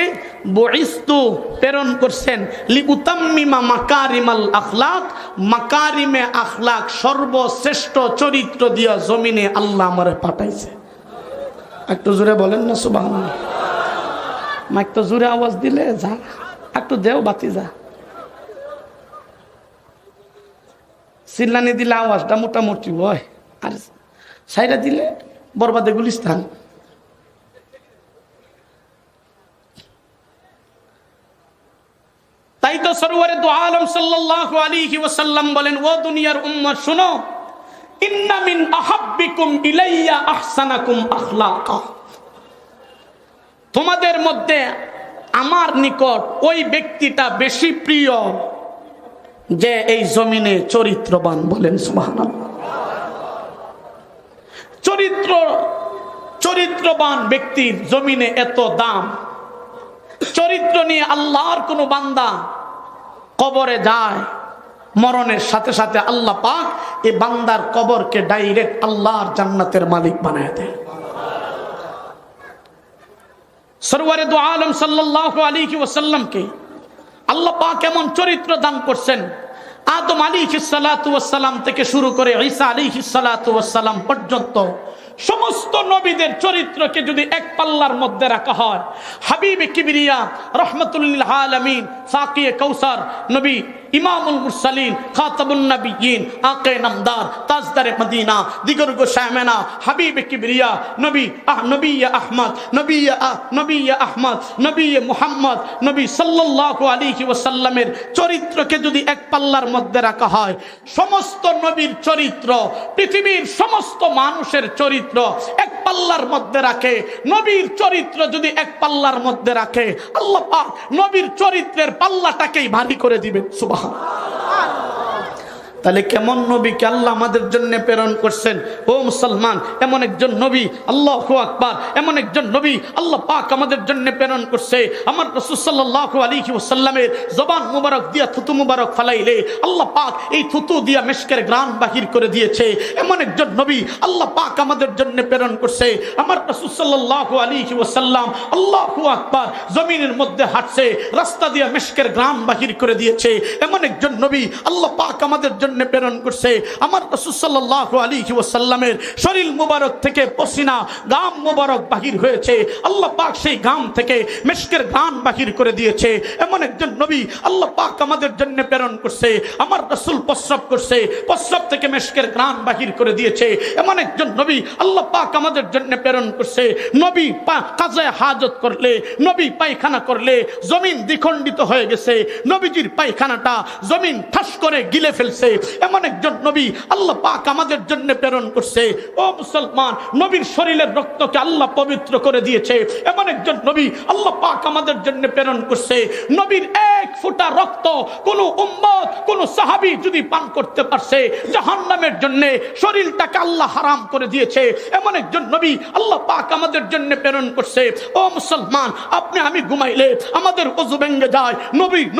বুইসতু প্রেরণ করছেন লিউতাম্মিমা মাকারিমাল আখলাক, মাকারিমে আখলাক সর্বশ্রেষ্ঠ চরিত্র দিয়া জমিনে আল্লাহ আমারে পাঠাইছে। একটু জোরে বলেন না সুবহানাল্লাহ। মাইক তো জোরে আওয়াজ দিলে যা, একটু দেও বাতি যা, চিল্লানি দিলে আওয়াজটা মোটামুটি হয়, আর সাইরা দিলে বরবাদে গুলিস্তান। তাই তো সরওয়ারে দু আলম সাল্লাল্লাহু আলাইহি ওয়াসাল্লাম বলেন, ও দুনিয়ার উম্মত শুনো, ইন্না মিন আহাব্বিকুম ইলাইয়া আহসানাকুম আখলাকা। তোমাদের মধ্যে আমার নিকট ওই ব্যক্তিটা বেশি প্রিয় যে এই জমিনে চরিত্রবান। বলেন সুবহানাল্লাহ। চরিত্রবান ব্যক্তির জমিনে এত দাম। চরিত্র নিয়ে আল্লাহর কোন বান্দা কবরে যায়, মরণের সাথে সাথে আল্লাহ পাক এই বান্দার কবরকে ডাইরেক্ট আল্লাহর জান্নাতের মালিক বানায় দেয়। সরওয়ারে দু আলম সাল্লাল্লাহু আলাইহি ওয়াসাল্লামকে আল্লাহ পাক এমন চরিত্র দান করছেন, আদম আলাইহিস সালাতু ওয়াস সালাম থেকে শুরু করে ঈসা আলাইহিস সালাতু ওয়াস সালাম পর্যন্ত সমস্ত নবীদের চরিত্রকে যদি এক পাল্লার মধ্যে রাখা হয়, হাবিবে কিবরিয়া রাহমাতুল লিল আলামিন, সাকিয়ে কাউসার নবী, ইমামুল মুরসালিন, খাতাবুন নবিয়্যিন, আকে নামদার, তাজদারে মদিনা, দিগর গো শামেনা, হাবিবে কিবরিয়া নবী নবী আহমদ, নবী আহমদ, নবী মুহাম্মদ, নবী সাল্লাল্লাহু আলাইহি ওয়াসাল্লামের চরিত্রকে যদি এক পাল্লার মধ্যে রাখা হয়, সমস্ত নবীর চরিত্র, পৃথিবীর সমস্ত মানুষের চরিত্র এক পাল্লার মধ্যে রাখে, নবীর চরিত্র যদি এক পাল্লার মধ্যে রাখে, আল্লাহ পাক নবীর চরিত্রের পাল্লাটাকেই ভারী করে দিবেন। সুবহানাল্লাহ। তাহলে কেমন নবীকে আল্লাহ আমাদের জন্য প্রেরণ করছেন। ও মুসলমান, এমন একজন নবী, আল্লাহু আকবার, এমন একজন নবী আল্লাহ পাক আমাদের জন্য প্রেরণ করছে। আমার রাসূল সাল্লাল্লাহু আলাইহি ওয়াসাল্লামের জবান মুবারক দিয়া থুতু মুবারক ফালাইলে আল্লাহ পাক এই থুতু দিয়া মিশকের ঘ্রাণ বাহির করে দিয়েছে। এমন একজন নবী আল্লাহ পাক আমাদের জন্য প্রেরণ করছে। আমার রাসূল সাল্লাল্লাহু আলাইহি ওয়াসাল্লাম আল্লাহু আকবার জমিনের মধ্যে হাঁটছে, রাস্তা দিয়া মিশকের ঘ্রাণ বাহির করে দিয়েছে। এমন একজন নবী আল্লাহ পাক আমাদের জন্য জন্য প্রেরণ করছে। আমার রাসূল সাল্লাল্লাহু আলাইহি ওয়াসাল্লামের শরীর মুবারক থেকে পসিনা গাম মুবারক বাহির হয়েছে, আল্লাহ পাক সেই গাম থেকে মিশকের ঘ্রাণ বাহির করে দিয়েছে। এমন একজন নবী আল্লাহ পাক আমাদের জন্য প্রেরণ করছে। আমার রাসূল প্রস্রাব করছে, প্রস্রাব থেকে মিশকের ঘ্রাণ বাহির করে দিয়েছে। এমন একজন নবী আল্লাহ পাক আমাদের জন্য প্রেরণ করছে। নবী কাজায়ে হাজত করলে, নবী পায়খানা করলে জমিন দ্বিখণ্ডিত হয়ে গেছে, নবীজির পায়খানাটা জমিন ঠাস করে গিলে ফেলছে। এমন একজন নবী আল্লাহ পাক আমাদের জন্য প্রেরণ করছে। ও মুসলমান, নবীর শরীরের রক্তকে আল্লাহ পবিত্র করে দিয়েছে। এমন একজন নবী আল্লাহ পাক আমাদের জন্য প্রেরণ করছে। নবীর এক ফোঁটা রক্ত কোন উম্মত, কোন সাহাবী যদি পান করতে পারছে, জাহান্নামের জন্য শরীরটাকে আল্লাহ হারাম করে দিয়েছে। এমন একজন নবী আল্লাহ পাক আমাদের জন্য প্রেরণ করছে। ও মুসলমান, আপনি আমি ঘুমাইলে আমাদের ওযু ভেঙে যায়,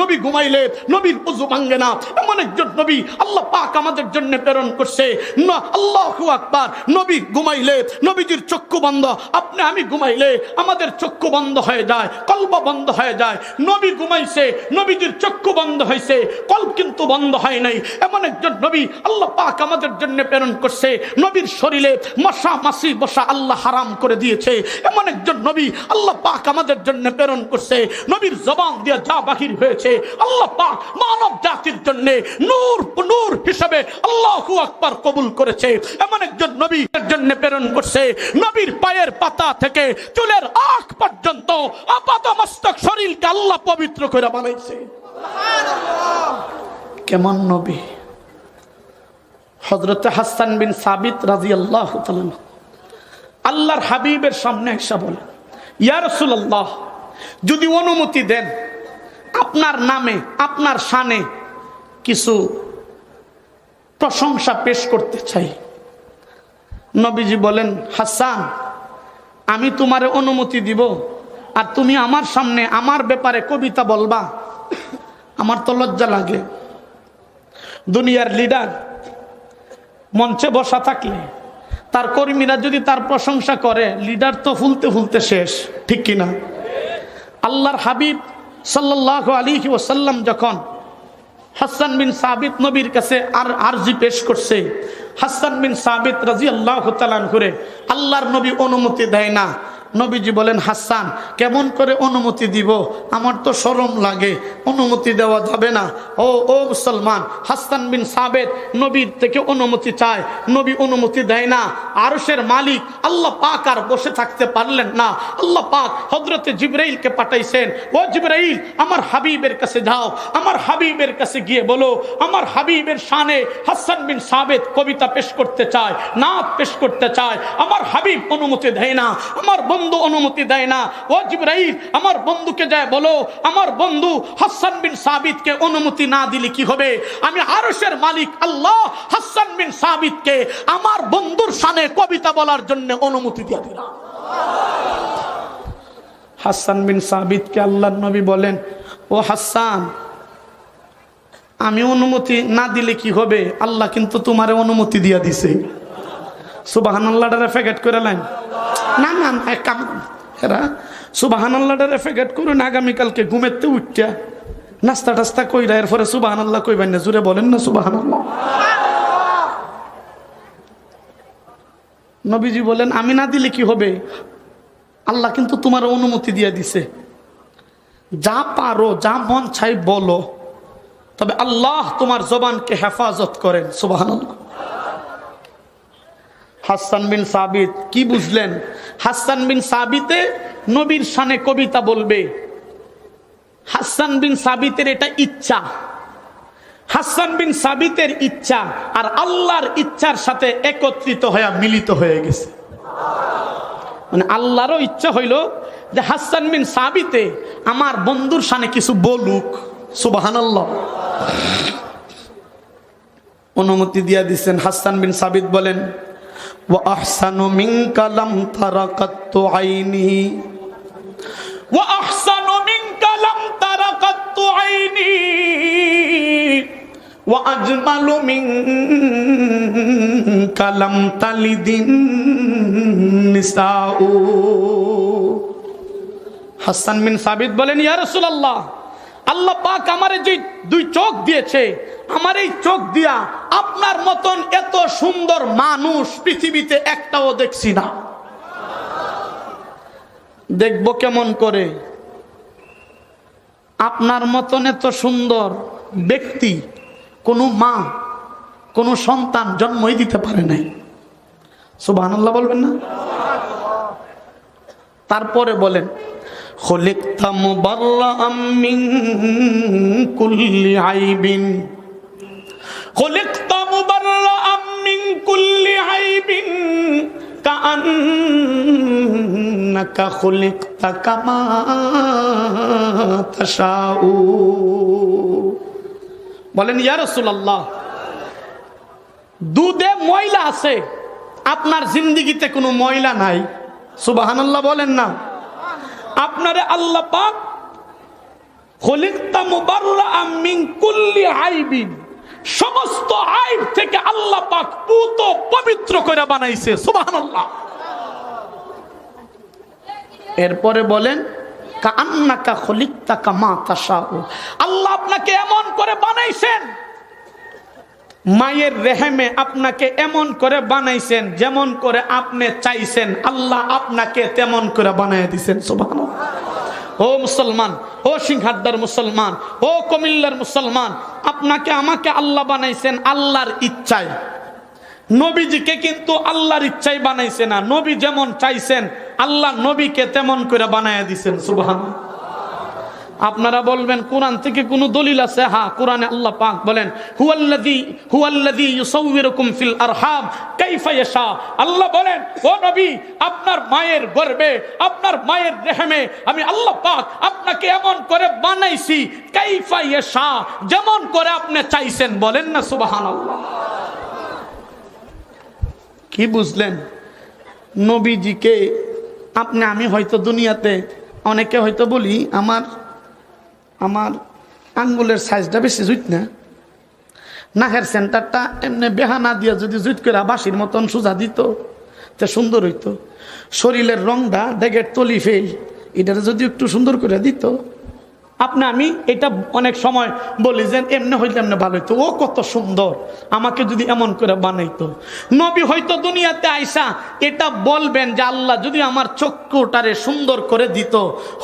নবী ঘুমাইলে নবীর ওযু ভাঙে না। এমন একজন নবী আল্লাহ পাক আমাদের জন্য প্রেরণ করছে। না, আল্লাহু আকবার। নবী ঘুমাইলে নবীজির চক্ষু বন্ধ, আপনি আমি ঘুমাইলে আমাদের চক্ষু বন্ধ হয়ে যায়, কল্প বন্ধ হয়ে যায়। নবী ঘুমাইছে, নবীজির চক্ষু বন্ধ হয়েছে, কল্প কিন্তু বন্ধ হয় নাই। এমন একজন নবী আল্লাহ পাক আমাদের জন্য প্রেরণ করছে। নবীর শরীরে মশা মাছি বসা আল্লাহ হারাম করে দিয়েছে। এমন একজন নবী আল্লাহ পাক আমাদের জন্য প্রেরণ করছে। নবীর জবান দিয়ে যা বাহির হয়েছে আল্লাহ পাক মানব জাতির জন্য নূর নূর হিসেবে আল্লাহু আকবার কবুল করেছে। এমন একজন নবীর জন্য প্রেরণ করছে। নবীর পায়ের পাতা থেকে চুলের আখ পর্যন্ত আপাত মস্তক শরীরকে আল্লাহ পবিত্র করে বানাইছে। কেমন নবী! হযরত হাসান বিন সাবিত রাদিয়াল্লাহু তাআলা আল্লাহর হাবিবের সামনে এসে বলেন, ইয়া রাসূলুল্লাহ, যদি অনুমতি দেন আপনার নামে আপনার শানে কিছু প্রশংসা পেশ করতে চাই। নবীজি বলেন, হাসান, আমি তোমারে অনুমতি দিব, আর তুমি আমার সামনে আমার ব্যাপারে কবিতা বলবা? আমার তো লজ্জা লাগে। দুনিয়ার লিডার মঞ্চে বসা থাকলে তার কর্মীরা যদি তার প্রশংসা করে, লিডার তো ফুলতে ফুলতে শেষ, ঠিক কিনা? আল্লাহর হাবিব সাল্লাল্লাহু আলাইহি ওয়াসাল্লাম যখন হাসান বিন সাবিত নবীর কাছে আরজি পেশ করছে, হাসান বিন সাবিত রাদিয়াল্লাহু তাআলা করে আল্লাহর নবী অনুমতি দেয় না। নবীজি বলেন, হাসান, কেমন করে অনুমতি দিব? আমার তো শরম লাগে, অনুমতি দেওয়া যাবে না। ও মুসলমান, হাসান বিন সাবিত নবীর থেকে অনুমতি চায়, নবী অনুমতি দেয় না। আরশের মালিক আল্লাহ পাক আর বসে থাকতে পারলেন না। আল্লাহ পাক হযরতে জিবরাইলকে পাঠাইছেন, ও জিবরাইল, আমার হাবিবের কাছে যাও, আমার হাবিবের কাছে গিয়ে বলো আমার হাবিবের শানে হাসান বিন সাবিত কবিতা পেশ করতে চায়, নাত পেশ করতে চায়। আমার হাবিব অনুমতি দেয় না, আমার বন্ধু অনুমতি দেয় না। ও জিবরাইল, আমার বন্ধুকে যায় বলো আমার বন্ধু হাসান বিন সাবিতকে অনুমতি না দিলে কি হবে? আমি আরশের মালিক আল্লাহ হাসান বিন সাবিতকে আমার বন্ধুর শানে কবিতা বলার জন্য অনুমতি দিয়ে দিলাম। হাসান বিন সাবিতকে আল্লাহর নবী বলেন, ও হাসান, আমি অনুমতি না দিলে কি হবে? আল্লাহ কিন্তু তোমারে অনুমতি দিয়া দিছে। সুবহানাল্লাহটারে ফেকেট করে লাইন না না এক কাম এরা সুবহানাল্লাহটারে ফেকেট করুন। আগামীকালকে ঘুমেতে উঠটা নাস্তা টাস্তা কইরা এরপরে সুবহানাল্লাহ কইবেন না, জুড়ে বলেন না সুবহানাল্লাহ। নবীজি বলেন, আমি না দিলে কি হবে? আল্লাহ কিন্তু তোমার অনুমতি দিয়ে দিছে। যা পারো, যা মন চাই বলো, তবে আল্লাহ তোমার জবানকে হেফাজত করেন। সুবহানাল্লাহ। হাসান বিন সাবিত কি বুঝলেন? হাসান বিন সাবিতে নবীর শানে কবিতা বলবে। হাসান বিন সাবিতের এটা ইচ্ছা, হাসান বিন সাবিতের ইচ্ছা আর আল্লাহর ইচ্ছার সাথে একত্রিত হয়ে মিলিত হয়ে গেছে। মানে আল্লাহরও ইচ্ছা হইল যে হাসান বিন সাবিতে আমার বন্ধুর শানে কিছু বলুক। সুবহানাল্লাহ। অনুমতি দিয়া দিচ্ছেন। হাসান বিন সাবিত বলেন, ওয়া আহসানু মিনকা লাম তারা কাত্তু আইনি, ওয়া আহসানু মিনকা লাম তারা কাত্তু আইনি, ওয়া আজমালু মিনকা লাম তালিদিন নিসাউ। হাসান বিন সাবিত বলেন, ইয়া রাসূলুল্লাহ, আল্লাহ পাক আমারে যে দুই চোখ দিয়েছে, আমার এই চোখ দিয়া আপনার মতন এত সুন্দর মানুষ পৃথিবীতে একটাও দেখছি না। দেখব কেমন করে? আপনার মতন এত সুন্দর ব্যক্তি কোনো মা কোনো সন্তান জন্মই দিতে পারে নাই। সুবহানাল্লাহ বলবেন না? তারপরে বলেন খুলিকতা মুবাররাআম মিন কুল্লি আইবিন, খুলিকতা মুবাররাআম মিন কুল্লি আইবিন কাআন্নাকা খুলিকতা কামা তাশাউ। বলেন ইয়া রাসূলুল্লাহ, দুধে ময়লা আছে, আপনার জিন্দেগিতে কোনো ময়লা নাই। সুবহানাল্লাহ বলেন না? আপনারে আল্লাহ পাক খুলিকতা মুবাররাআম মিন কুল্লি আইবিন, সমস্ত আইব থেকে আল্লাহ পাক পুত পবিত্র করে বানাইছে। সুবহানাল্লাহ। এরপরে বলেন কাআন্নাকা খুলিকতা কামা তাশাউ, আল্লাহ আপনাকে এমন করে বানাইছেন, মায়ের রেহেমে আপনাকে এমন করে বানাইছেন যেমন করে আপনি চাইছেন, আল্লাহ আপনাকে তেমন করে বানায় দিয়েছেন। সুবহানাল্লাহ। ও মুসলমান, ও সিংহাদ্দার মুসলমান, ও কুমিল্লার মুসলমান, আপনাকে আমাকে আল্লাহ বানাইছেন আল্লাহর ইচ্ছায়। নবীজিকে কিন্তু আল্লাহর ইচ্ছায় বানাইছে না, নবী যেমন চাইছেন আল্লাহ নবীকে তেমন করে বানায় দিয়েছেন। সুবহানাল্লাহ। আপনারা বলবেন কোরআন থেকে কোনো দলিল আছে? হ্যাঁ, কোরআনে আল্লাহ পাক বলেন হুয়াল্লাযী ইউসাউবিরুকুম ফিল আরহাম কাইফা ইয়াশা। আল্লাহ বলেন ও নবী, আপনার মায়ের গর্ভে, আপনার মায়ের রেহেমে আমি আল্লাহ পাক আপনাকে এমন করে বানাইছি কাইফা ইয়াশা, যেমন করে আপনি চাইছেন। বলেন না সুবহানাল্লাহ। কি বুঝলেন? নবীজিকে আমি হয়তো দুনিয়াতে অনেকে হয়তো বলি আমার আঙ্গুলের সাইজটা বেশি জুত না, নাকের সেন্টারটা এমনি বেহানা দিয়ে যদি জুত করে বাঁশির মতন সোজা দিত তে সুন্দর হইতো, শরীরের রংটা ডেগের তলি ফেল এটা যদি একটু সুন্দর করে দিত। আমি এটা অনেক সময় বলি যে এমনি হইলে এমনি ভালো হইতো, ও কত সুন্দর, আমাকে যদি এমন করে বানাইতো। নবী হয়তো দুনিয়াতে আইসা এটা বলবেন যে আল্লাহ যদি আমার চক্ষুটারে সুন্দর করে দিত,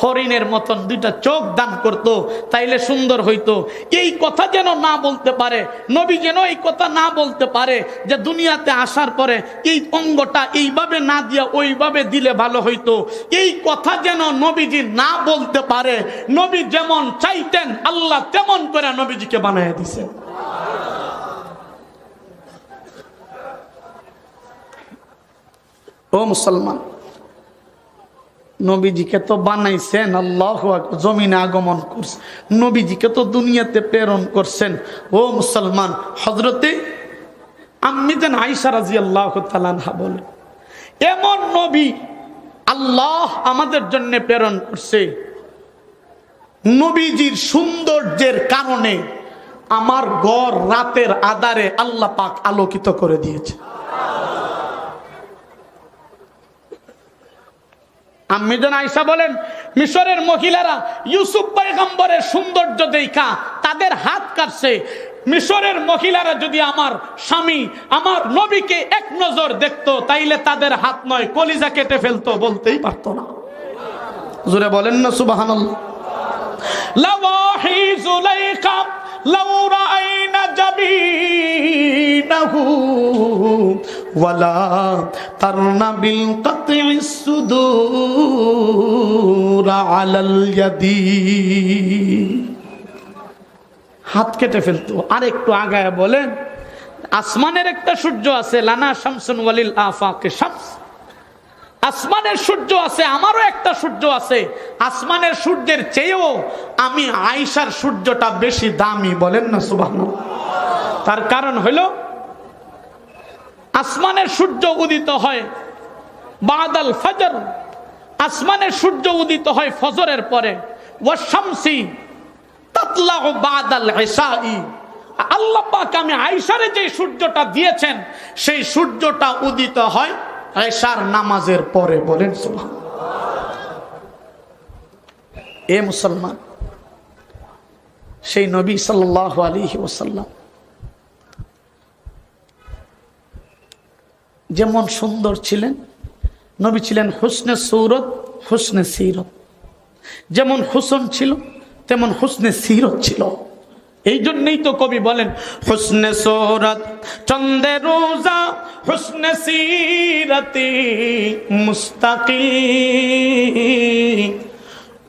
হরিণের মতন দুইটা চোখ দান করত, তাইলে সুন্দর হইতো। এই কথা যেন না বলতে পারে, নবী যেন এই কথা না বলতে পারে যে দুনিয়াতে আসার পরে এই অঙ্গটা এইভাবে না দিয়া ওইভাবে দিলে ভালো হইতো। এই কথা যেন নবীজি না বলতে পারে। নবী যেমন চাইতেন আল্লাহ তেমন করে নবীজিকে বানায় দিয়েছেন। ও মুসলমান, নবীজিকে তো বানাইছেন, আল্লাহু আকবার, জমিনে আগমন করছেন, নবীজিকে তো দুনিয়াতে প্রেরণ করছেন। ও মুসলমান, হযরতে আম্মি জান আয়েশা রাদিয়াল্লাহু তাআলা আনহা বলেন, এমন নবী আল্লাহ আমাদের জন্য প্রেরণ করছে, নবীজির সৌন্দর্যের কারণে আমার ঘর রাতের আধারে আল্লাহ পাক আলোকিত করে দিয়েছে। আম্মি জান আয়েশা বলেন, মিশরের মহিলারা ইউসুফ পয়গম্বরের সৌন্দর্য দেখা তাদের হাত কাটছে। মিশরের মহিলারা যদি আমার স্বামী আমার নবীকে এক নজর দেখতো তাইলে তাদের হাত নয় কলিজা কেটে ফেলতো, বলতেই পারতো না। জোরে বলেন না সুবহানাল্লাহ। লাওয়াহি যুলাইখা লাউ রাআইনা জাবিনাহু ওয়ালা তারনা বিল কাতইস সুদুর আলাল ইয়াদি, হাত কেটে ফেলতো। আর একটু আগায় বলেন, আসমানের একটা সূর্য আছে, লানা শামসুন ওয়ালিল আফাকে শামস, আসমানের সূর্য আছে, আমারও একটা সূর্য আছে। আসমানের সূর্যের চেয়েও আমি আয়েশার সূর্যটা বেশি দামি। বলেন না সুবহানাল্লাহ। তার কারণ হলো আসমানের সূর্য উদিত হয় বাদাল ফজর, আসমানের সূর্য উদিত হয় ফজরের পরে। ওয়াশ শামসি তাতলাউ বাদাল ইশাই, আল্লাহ পাক আমি আয়েশারে যে সূর্যটা দিয়েছেন সেই সূর্যটা উদিত হয় এশার নামাজের পরে। বলেন সুবহানাল্লাহ। এ মুসলমান, সেই নবী সাল্লাল্লাহু আলাইহি ওয়াসাল্লাম যেমন সুন্দর ছিলেন, নবী ছিলেন হুসনে সূরত হুসনে সিরত। যেমন হুসন ছিল তেমন হুসনে সিরত ছিল। এই জন্যই তো কবি বলেন হুসনে সূরত চন্দে রোজা হুসনে সিরতি মুস্তাকি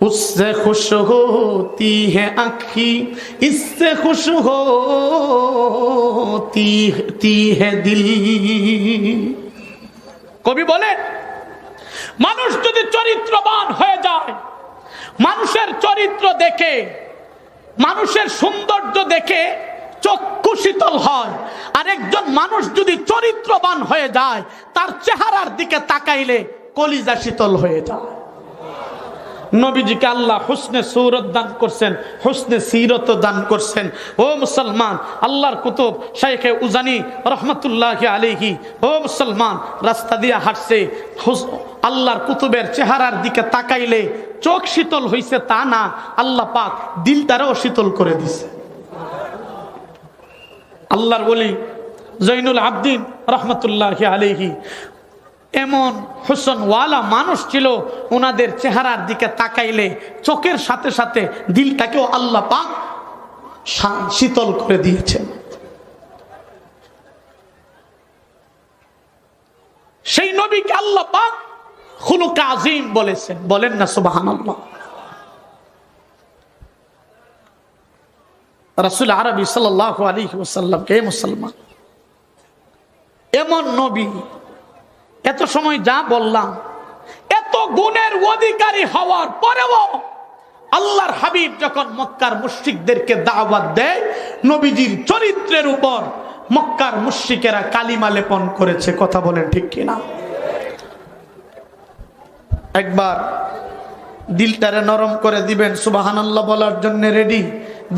उससे खुश होती है आँखी इससे खुश होती है दिल। কবি বলে মানুষ যদি চরিত্রবান হয়ে যায়, মানুষের চরিত্র দেখে, মানুষের সৌন্দর্য দেখে চক্ষু শীতল হয়, আর একজন মানুষ যদি চরিত্রবান হয়ে যায় তার চেহারার দিকে তাকাইলে কলিজা শীতল হয়ে যায়। নবীজিকে আল্লাহ হুসনে সূরত দান করছেন, হুসনে সিরত দান করছেন। ও মুসলমান, আল্লাহর কুতুব শাইখে উজানি রহমতুল্লাহি আলাইহি, ও মুসলমান, রাস্তা দিয়ে হাঁটছে, আল্লাহর কুতুবের চেহারার দিকে তাকাইলে চোখ শীতল হইছে তা না, আল্লাহ পাক দিলটারও শীতল করে দিছে। আল্লাহর ওলি জৈনুল আবদিন রহমতুল্লাহি আলাইহি এমন হুসনওয়ালা মানুষ ছিল, ওনাদের চেহারার দিকে তাকাইলে চোখের সাথে সাথে দিলটাকেও আল্লাহ পাক শীতল করে দিয়েছেন। সেই নবীকে আল্লাহ পাক খুলুকে আযীম বলেছেন, বলেন না সুবহানাল্লাহ। রাসূল আরবি সাল্লাল্লাহু আলাইহি ওয়াসাল্লাম কে মুসলমান, এমন নবী, এত সময় যা বললাম, এত গুণের অধিকারী হওয়ার পরেও আল্লাহর হাবিব যখন মক্কার মুশরিকদেরকে দাওয়াত দেয়, নবীজির চরিত্রের উপর মক্কার মুশরিকেরা কালিমা লেপন করেছে। কথা বলেন ঠিক কিনা? একবার দিলটারে নরম করে দিবেন, সুবহানাল্লাহ বলার জন্য রেডি,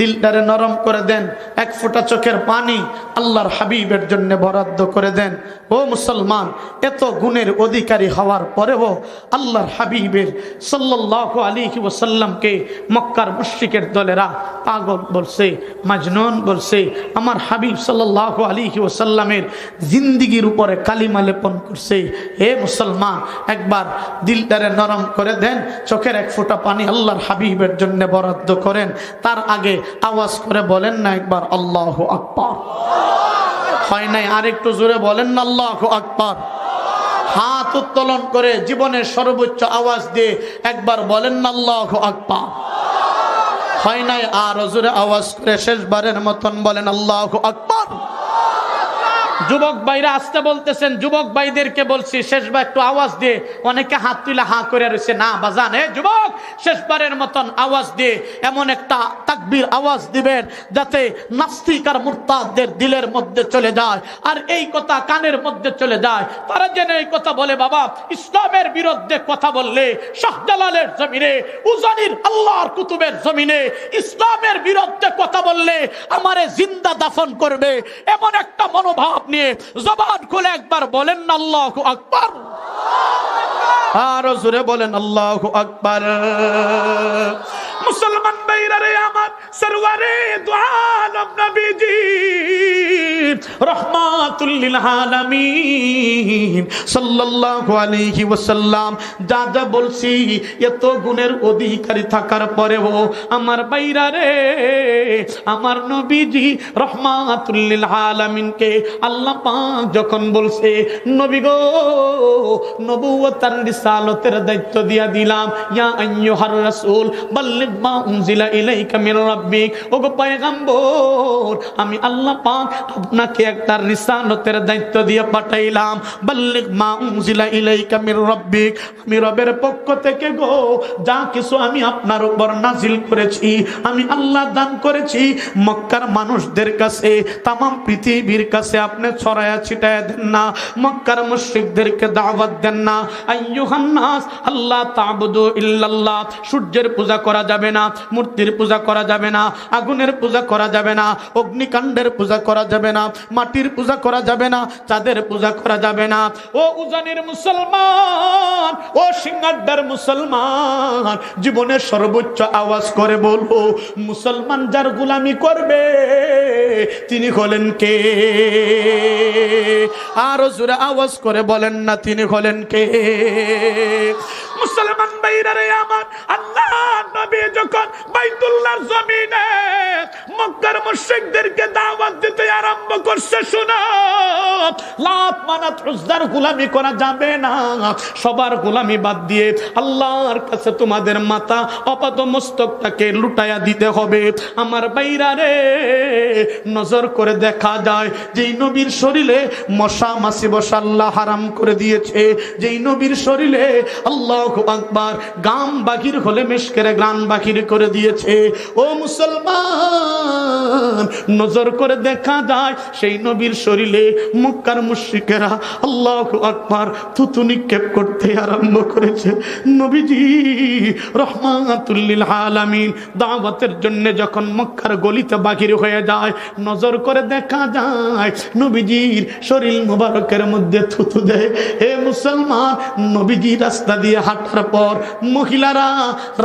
দিলটারে নরম করে দেন, এক ফোঁটা চোখের পানি আল্লাহর হাবিবের জন্য বরাদ্দ করে দেন। ও মুসলমান, এত গুণের অধিকারী হওয়ার পরেও আল্লাহর হাবিবের সাল্লাল্লাহু আলাইহি ওয়াসাল্লামকে মক্কার মুশরিকের দলেরা পাগল বলছে, মাজনুন বলছে। আমার হাবিব সাল্লাল্লাহু আলাইহি ওয়াসাল্লামের জিন্দেগির উপরে কালিমা লেপন করছে। হে মুসলমান, একবার দিলটারে নরম করে দেন, চোখের এক ফোঁটা পানি আল্লাহর হাবিবের জন্য বরাদ্দ করেন। তার আগে আওয়াজ করে বলেন না একবার আল্লাহু আকবার। হয় নাই? আরেকটু জোরে বলেন না আল্লাহু আকবার। হাত উত্তোলন করে জীবনের সর্বোচ্চ আওয়াজ দিয়ে একবার বলেন না আল্লাহু আকবার। হয় নাই? আর জোরে আওয়াজ করে শেষবারের মতন বলেন আল্লাহু আকবার। যুবক ভাইরা আসতে বলতেছেন, যুবক ভাইদেরকে বলছি শেষবার একটু আওয়াজ দিয়ে, অনেকে হাত তুলে হাঁ করে রয়েছে, না বাজান, হে যুবক, শেষবারের মতন আওয়াজ দিয়ে এমন একটা তাকবীর আওয়াজ দিবেন যাতে নাস্তিক আর মুরতাদদের দিলের মধ্যে চলে যায়, আর এই কথা কানের মধ্যে চলে যায়। তারা যেন এই কথা বলে, বাবা, ইসলামের বিরুদ্ধে কথা বললে শাহজালালের জমিনে, উজানির আল্লাহর কুতুবের জমিনে ইসলামের বিরুদ্ধে কথা বললে আমারে জিন্দা দাফন করবে, এমন একটা মনোভাব নিয়ে জবান খুলে একবার বলেন না আল্লাহু আকবার। আর জোরে বলেন আল্লাহু আকবার। মুসলমান ভাইরা রে আমার, সরওয়ারে দু আলম নবীজি রাহমাতুল লিল আলামিন সাল্লাল্লাহু আলাইহি ওয়াসাল্লাম যা যা বলছি, এত গুণের অধিকারী থাকার পরেও আমার ভাইরা রে, আমার নবীজি রাহমাতুল লিল আলামিনকে আল্লাহ পাক যখন বলছে, নবী গো, নবুয়ত আর রিসালাতের দায়িত্ব দিয়া দিলাম, ইয়া আইয়ুহার রাসূল বাল্লিগ মা উনজিলা ইলাইকা মির রাব্বিক, ওগো পয়গম্বর, আমি আল্লাহ পাক আপনাকে একটা রিসালাতের দায়িত্ব দিয়ে পাঠাইলাম। বাল্লিগ মা উনজিলা ইলাইকা মির রাব্বিক, আমি রবের পক্ষ থেকে গো যা কিছু আমি আপনার উপর নাজিল করেছি, আমি আল্লাহ দান করেছি, মক্কার মানুষদের কাছে, তাম পৃথিবীর কাছে আপনি ছড়ায়া ছিটায়া দেন না, মক্কার মুশরিকদেরকে দাওয়াত দেন না। আইয়ুহান নাস আল্লাহ তা'বুদু ইল্লাল্লাহ, সূর্যের পূজা করা যাবে যাবে না, মূর্তির পূজা করা যাবে না, আগুনের পূজা করা যাবে না, অগ্নিকাণ্ডের পূজা করা যাবে না, মাটির পূজা করা যাবে না, চাঁদের পূজা করা যাবে না। ও উজানির মুসলমান, ও সিঙ্গাড্ডার মুসলমান, জীবনের সর্বোচ্চ আওয়াজ করে বলবো, মুসলমান যার গোলামি করবে তিনি হলেন কে? আরো জোরে আওয়াজ করে বলেন না, তিনি হলেন কে? মুসলমান ভাইরা রে আমার, আল্লাহ নবী যখন বাইতুল্লাহর জমিনে মক্কার মুশরিকদেরকে দাওয়াত দিতে আরম্ভ করছে, শোনো, লাত মানাত উজ্জার গোলামি করা যাবে না, সবার গোলামি বাদ দিয়ে আল্লাহর কাছে তোমাদের মাথা অপাত মস্তকটাকে লুটায়া দিতে হবে। আমার ভাইরা রে, নজর করে দেখা যায় যেই নবীর শরীরে মশা মাছি বসা আল্লাহ হারাম করে দিয়েছে, যেই নবীর শরীরে আল্লাহু আকবার গাম বাহির হলে মিশকের গান বাহির করে দিয়েছে, ও মুসলমান নজর করে দেখা যায় সেই নবীর শরীরে মক্কার মুশরিকেরা আল্লাহু আকবার থুতু নিক্ষেপ করতে আরম্ভ করেছে। নবীজি রহমাতুল লিল আলামিন দাওয়াতের জন্য যখন মক্কার গলিতে বাহির হয়ে যায়, নজর করে দেখা যায় নবীজির শরীর মুবারকের মধ্যে থুতু দেয়। হে মুসলমান, নবীজি রাস্তা দিয়ে হাঁটার পর মহিলারা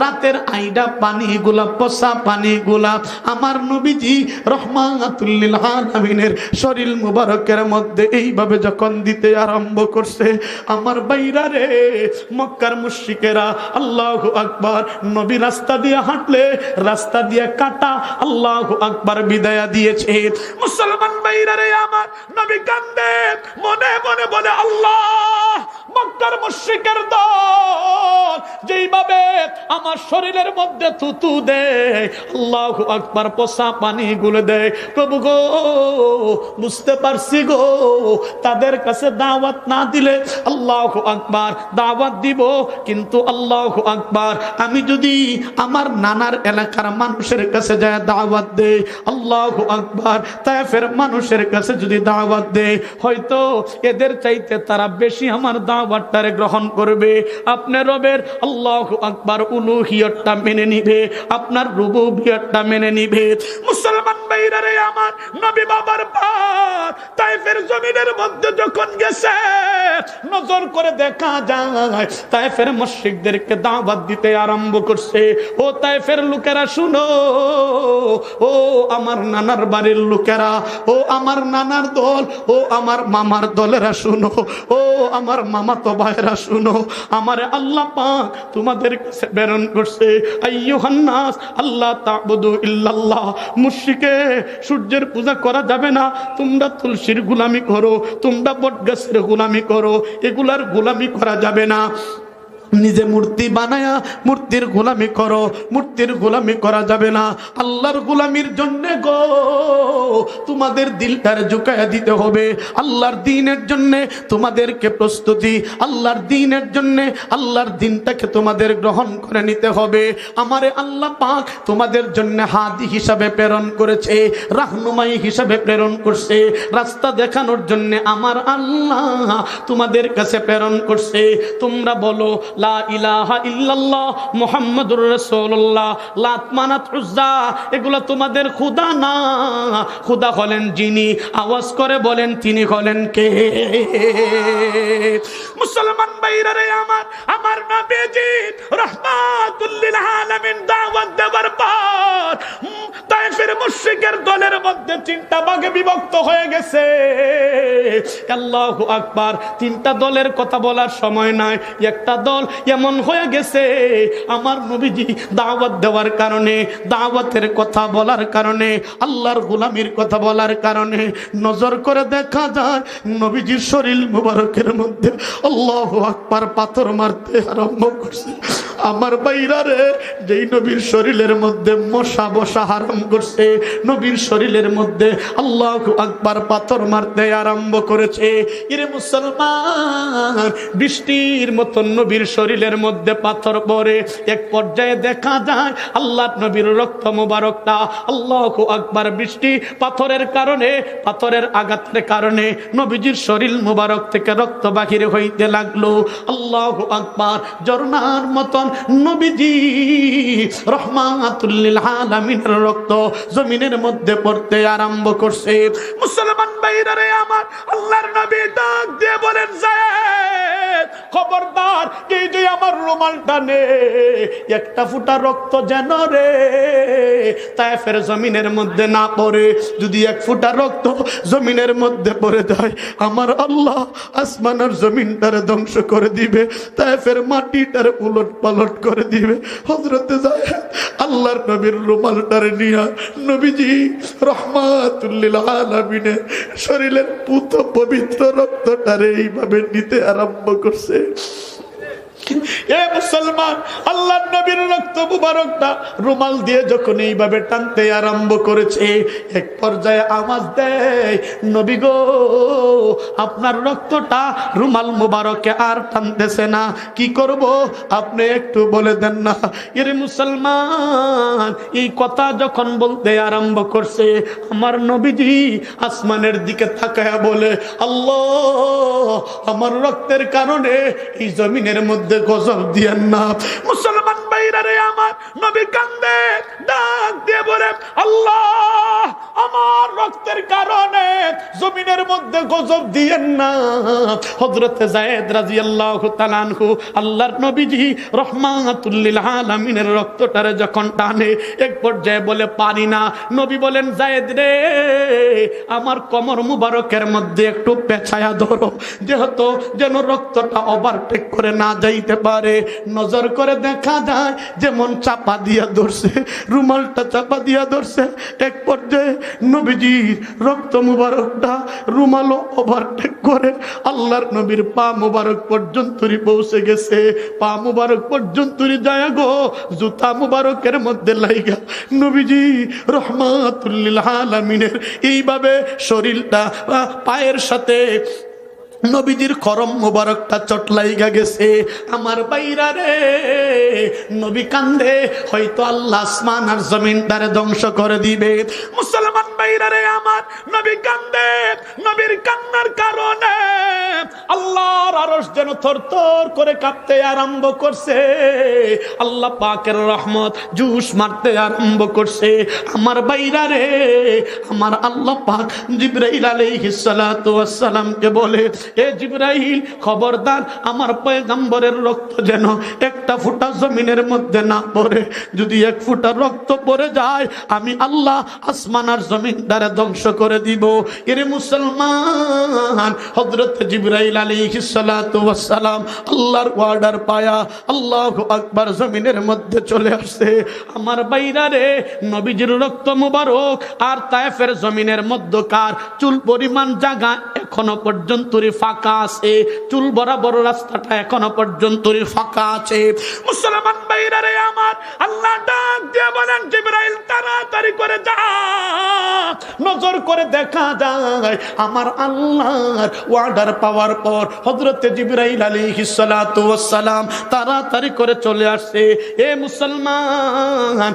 রাতের আইডা পানিগুলা, পচা পানিগুলা আমার নবীজি রহমাতুল লিল আলামিনের শরীর মুবারকের মধ্যে এইভাবে যখন দিতে আরম্ভ করছে, আমার বাইরা রে, মক্কার মুশরিকেরা আল্লাহু আকবার নবী রাস্তা দিয়ে হাঁটলে রাস্তা দিয়ে কাটা আল্লাহু আকবার বিদায়া দিয়েছে। মুসলমান বাইরা রে আমার, নবী কান্দে মনে মনে বলে, আল্লাহ, মক্কার মুশরিকের দল যেইভাবে আমার শরীরের মধ্যে থুতু দেয়, আল্লাহু আকবার পচা পানিগুলো দেয়, প্রভু গো বুঝতে পারছি গো, তাদের কাছে দাওয়াত না দিলে আল্লাহু আকবার দাওয়াত দিব, কিন্তু আল্লাহু আকবার আমি যদি আমার নানার এলাকার মানুষের কাছে যায় দাওয়াত দেই, আল্লাহু আকবার তায়েফের মানুষের কাছে যদি দাওয়াত দেই, হয়তো এদের চাইতে তারা বেশি আমার দাওয়াতটারে গ্রহণ করবে। আপনার রবের আল্লাহু আকবার উলুহিয়তটা মেনে নিবে, আপনার রুবুবিয়তটা মেনে নিবে। মুসলমান ভাইরা রে আমার, নবী বাবার পাক তায়েফের জমিনের মধ্যে যখন গেছে, নজর করে দেখা যায় তায়েফের মুশরিকদেরকে দাওয়াত দিতে আরম্ভ করছে। ও তায়েফের লোকেরা শুনো, ও আমার নানার বাড়ির লোকেরা, ও আমার নানার দল, ও আমার মামার দলেরা শুনো, ও আমার মামাতো ভাইরা শুনো, আমার আল্লাহ পাক তোমাদের কাছে প্রেরণ করছে, আইয়ুহান নাস আল্লাহ তা'বুদু ইল্লাল্লাহ, মুশরিকে সূর্যের পূজা করা যাবে না, তোমরা তুলসীর গোলামি করো, তোমরা বটগাছের গোলামি করো, এগুলার গোলামি করা যাবে না। নিজে মূর্তি বানায়া মূর্তির গোলামি করো, মূর্তির গোলামি করা যাবে না। আল্লাহর গোলামির জন্য গো তোমাদের দিলটার ঝুঁকায়া দিতে হবে। আল্লাহর দ্বীনের জন্য তোমাদেরকে প্রস্তুতি, আল্লাহর দ্বীনের জন্য আল্লাহর দ্বীনটাকে তোমাদের গ্রহণ করে নিতে হবে। আমারে আল্লাহ পাক তোমাদের জন্য হাদি হিসাবে প্রেরণ করেছে, রাহনুমাই হিসাবে প্রেরণ করছে, রাস্তা দেখানোর জন্য আমার আল্লাহ তোমাদের কাছে প্রেরণ করছে। তোমরা বলো লা ইলাহা ইল্লাল্লাহ মুহাম্মাদুর রাসূলুল্লাহ। লাত মানাত উজ্জা এগুলো তোমাদের খোদা না, খোদা হলেন যিনি, আওয়াজ করে বলেন তিনি হলেন কে? মুসলমান ভাইরা রে আমার, আমার নবীজি রাহমাতুল লিল আলামিন দাওয়াত দেবার পর তায়েফের মুশরিকের দলের মধ্যে তিনটা ভাগে বিভক্ত হয়ে গেছে। আল্লাহু আকবার, তিনটা দলের কথা বলার সময় নাই। একটা দল এমন হয়ে গেছে, আমার নবীজি দাওয়াত দেওয়ার কারণে, দাওয়াতের কথা বলার কারণে, আল্লাহর গোলামির কথা বলার কারণে নজর করে দেখা যায় নবীজির শরীর মুবারকের মধ্যে আল্লাহু আকবার পাথর মারতে আরম্ভ করছে। আমার বাইরা রে, যেই নবীর শরীরের মধ্যে মশা বসা হারাম করছে, নবীর শরীরের মধ্যে আল্লাহু আকবার পাথর মারতে আরম্ভ করেছে। এরে মুসলমান, বৃষ্টির মতন নবীর শরীরের মধ্যে পাথর পড়ে। এক পর্যায়ে দেখা যায় আল্লাহর নবীর রক্ত মুবারকটা আল্লাহু আকবার বৃষ্টি পাথরের কারণে, পাথরের আঘাতের কারণে নবীজির শরীর মুবারক থেকে রক্ত বাহির হইতে লাগলো। আল্লাহু আকবার, ঝর্ণার মতন নবীজি রহমাতুল লিল আলামিনের রক্ত জমিনের মধ্যে পড়তে আরম্ভ করছে। মুসলমান ভাইরা রে আমার, আল্লাহর নবী ডাক দিয়ে বলেন, যায়েদ খবরদার, এই যে আমার রুমালটা নে, একটা ফুটা রক্ত যেন রে তায়েফের জমিনের মধ্যে না পড়ে। যদি এক ফুটা রক্ত জমিনের মধ্যে পড়ে যায়, আমার আল্লাহ আসমান আর জমিনটারে ধ্বংস করে দিবে, তায়েফের মাটিটারে উলট পালট করে দিবে। হযরতে যায়েদ আল্লাহর নবীর রুমালটারে নিয়া নবীজি রহমাতুল লিল আলামিনের শরীরের পুত পবিত্র রক্তটারে এইভাবে নিতে আরম্ভ করছে। এ মুসলমান, আল্লাহর নবীর রক্ত মুবারকটা রুমাল দিয়ে যখন এইভাবে টানতে আরম্ভ করেছে, এক পর্যায়ে আওয়াজ দেয়, নবী গো, আপনার রক্তটা রুমাল মুবারকে আর টানতেছে না, কি করব আপনি একটু বলে দেন না। এর মুসলমান, এই কথা যখন বলতে আরম্ভ করছে, আমার নবীজি আসমানের দিকে তাকায়া বলে, আল্লাহ, আমার রক্তের কারণে এই জমিনের মধ্যে গজব দিয়েন না। মুসলমান ভাইরা রে আমার, নবী কান্দে, ডাক দিয়ে বলে, আল্লাহ, আমার রক্তের কারণে জমিনের মধ্যে গজব দিয়েন না। হযরতে যায়েদ রাদিয়াল্লাহু তাআলা আনহু আল্লাহর নবীজি রহমাতুল লিল আলামিনের রক্তটারে যখন টানে, এক পর্যায়ে বলে, পারি না। নবী বলেন, যায়েদ রে, আমার কোমর মুবারকের মধ্যে একটু পেঁচায়া ধরো, যেহেতু যেন রক্তটা ওভারটেক করে না যাইতে পারে। নজর করে দেখা যায় যেমন চাপা দিয়া ধরছে, রুমালটা চাপা দিয়া ধরছে। এক পর্যায়ে নবীজির রক্ত মুবারকটা রুমালও ওভারটেক করে আল্লাহর নবীর পা মুবারক পর্যন্তই পৌঁছে গেছে। পা মুবারক পর্যন্তই যায় গো, জুতা মুবারকের মধ্যে লাইগা নবীজি রহমাতুল লিল আলামিনের এইভাবে শরীরটা পায়ের সাথে নবীজির করম মুবারকটা চটলাইগা গেছে। আমার বাইরা রে, নবী কান্দে, হয়তো আল্লাহ আসমান আর জমিনটারে ধ্বংস করে দিবে। মুসলমান বাইরা রে আমার, নবী কান্দে, নবীর কান্নার কারণে আল্লাহর আরশ যেন থরথর করে কাঁপতে আরম্ভ করছে। আল্লাহ পাকের রহমত জুস মারতে আরম্ভ করছে। আমার বাইরা রে, আমার আল্লাহ পাক জিবরাইল আলাইহিস সালাতু ওয়াস সালামকে বলে, এ জিবরাইল, খবরদার, আমার পয়গম্বরের রক্ত যেন একটা ফুটা জমিনের মধ্যে না পড়ে। যদি এক ফুটা রক্ত পড়ে যায়, আমি আল্লাহ আসমান আর জমিনটারে ধ্বংস করে দিব। এরে মুসলমান, হযরত জিবরাইল আলাইহিস সালাতু ওয়াস সালাম আল্লাহর অর্ডার পায়া আল্লাহু আকবার জমিনের মধ্যে চলে আসে। আমার বাইরা রে, নবীজির রক্ত মুবারক আর তায়েফের জমিনের মধ্যকার চুল পরিমাণ জায়গা এখনো পর্যন্তই ফাঁকা আছে, চুল বরাবর রাস্তাটা এখনো পর্যন্তই ফাঁকা আছে। মুসলমান ভাইরা রে আমার, আল্লাহ ডাক দিয়ে বলেন, জিবরাইল তাড়াতাড়ি করে যা, নজর করে দেখা যায় আমার আল্লাহর অর্ডার পাওয়ার পর হযরত জিবরাইল আলাইহিস সালাতু ওয়াস সালাম তাড়াতাড়ি করে চলে আসছে। এ মুসলমান,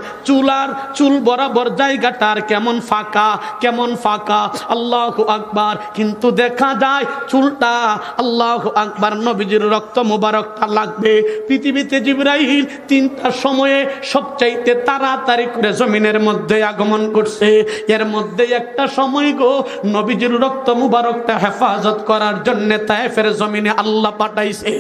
চুল বরাবর জায়গাটার কেমন ফাঁকা, কেমন ফাঁকা, আল্লাহু আকবার। কিন্তু দেখা যায় চুলটা, আল্লাহু আকবার, নবীজির রক্ত মুবারকটা লাগবে। পৃথিবীতে জিবরাইল 3টা সময়ে সবচাইতে তাড়াতাড়ি করে জমিনের মধ্যে আগমন করছে। এর মধ্যে একটা সময় গো, নবীজির রক্ত মুবারকটা হেফাজত করার জন্য তায়েফের জমিনে আল্লাহ পাঠাইছে।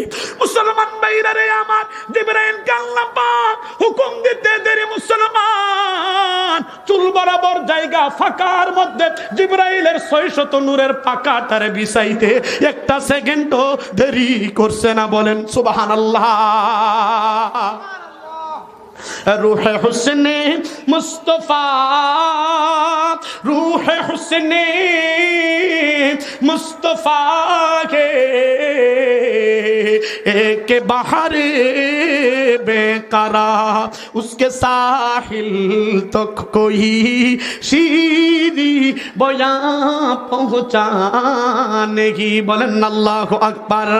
মুসলমান ভাইরা রে আমার, জিবরাইলকে আল্লাহ পাক হুকুম দিতে দেরি মুসলমান, চুল বরাবর জায়গা ফাঁকার মধ্যে জিবরাইলের 600 নূরের পাকাটারে বিছাইতে একটা সেকেন্ডও দেরি করছে না। বলেন সুবহানাল্লাহ। রূহে হুসনে মুস্তাফা, রূহে হুসনে মুস্তাফা কে एक बाहर बेकरार उसके साहिल तक कोई शीरी बया पहुँचाने की। बोलें अल्लाहु अकबर।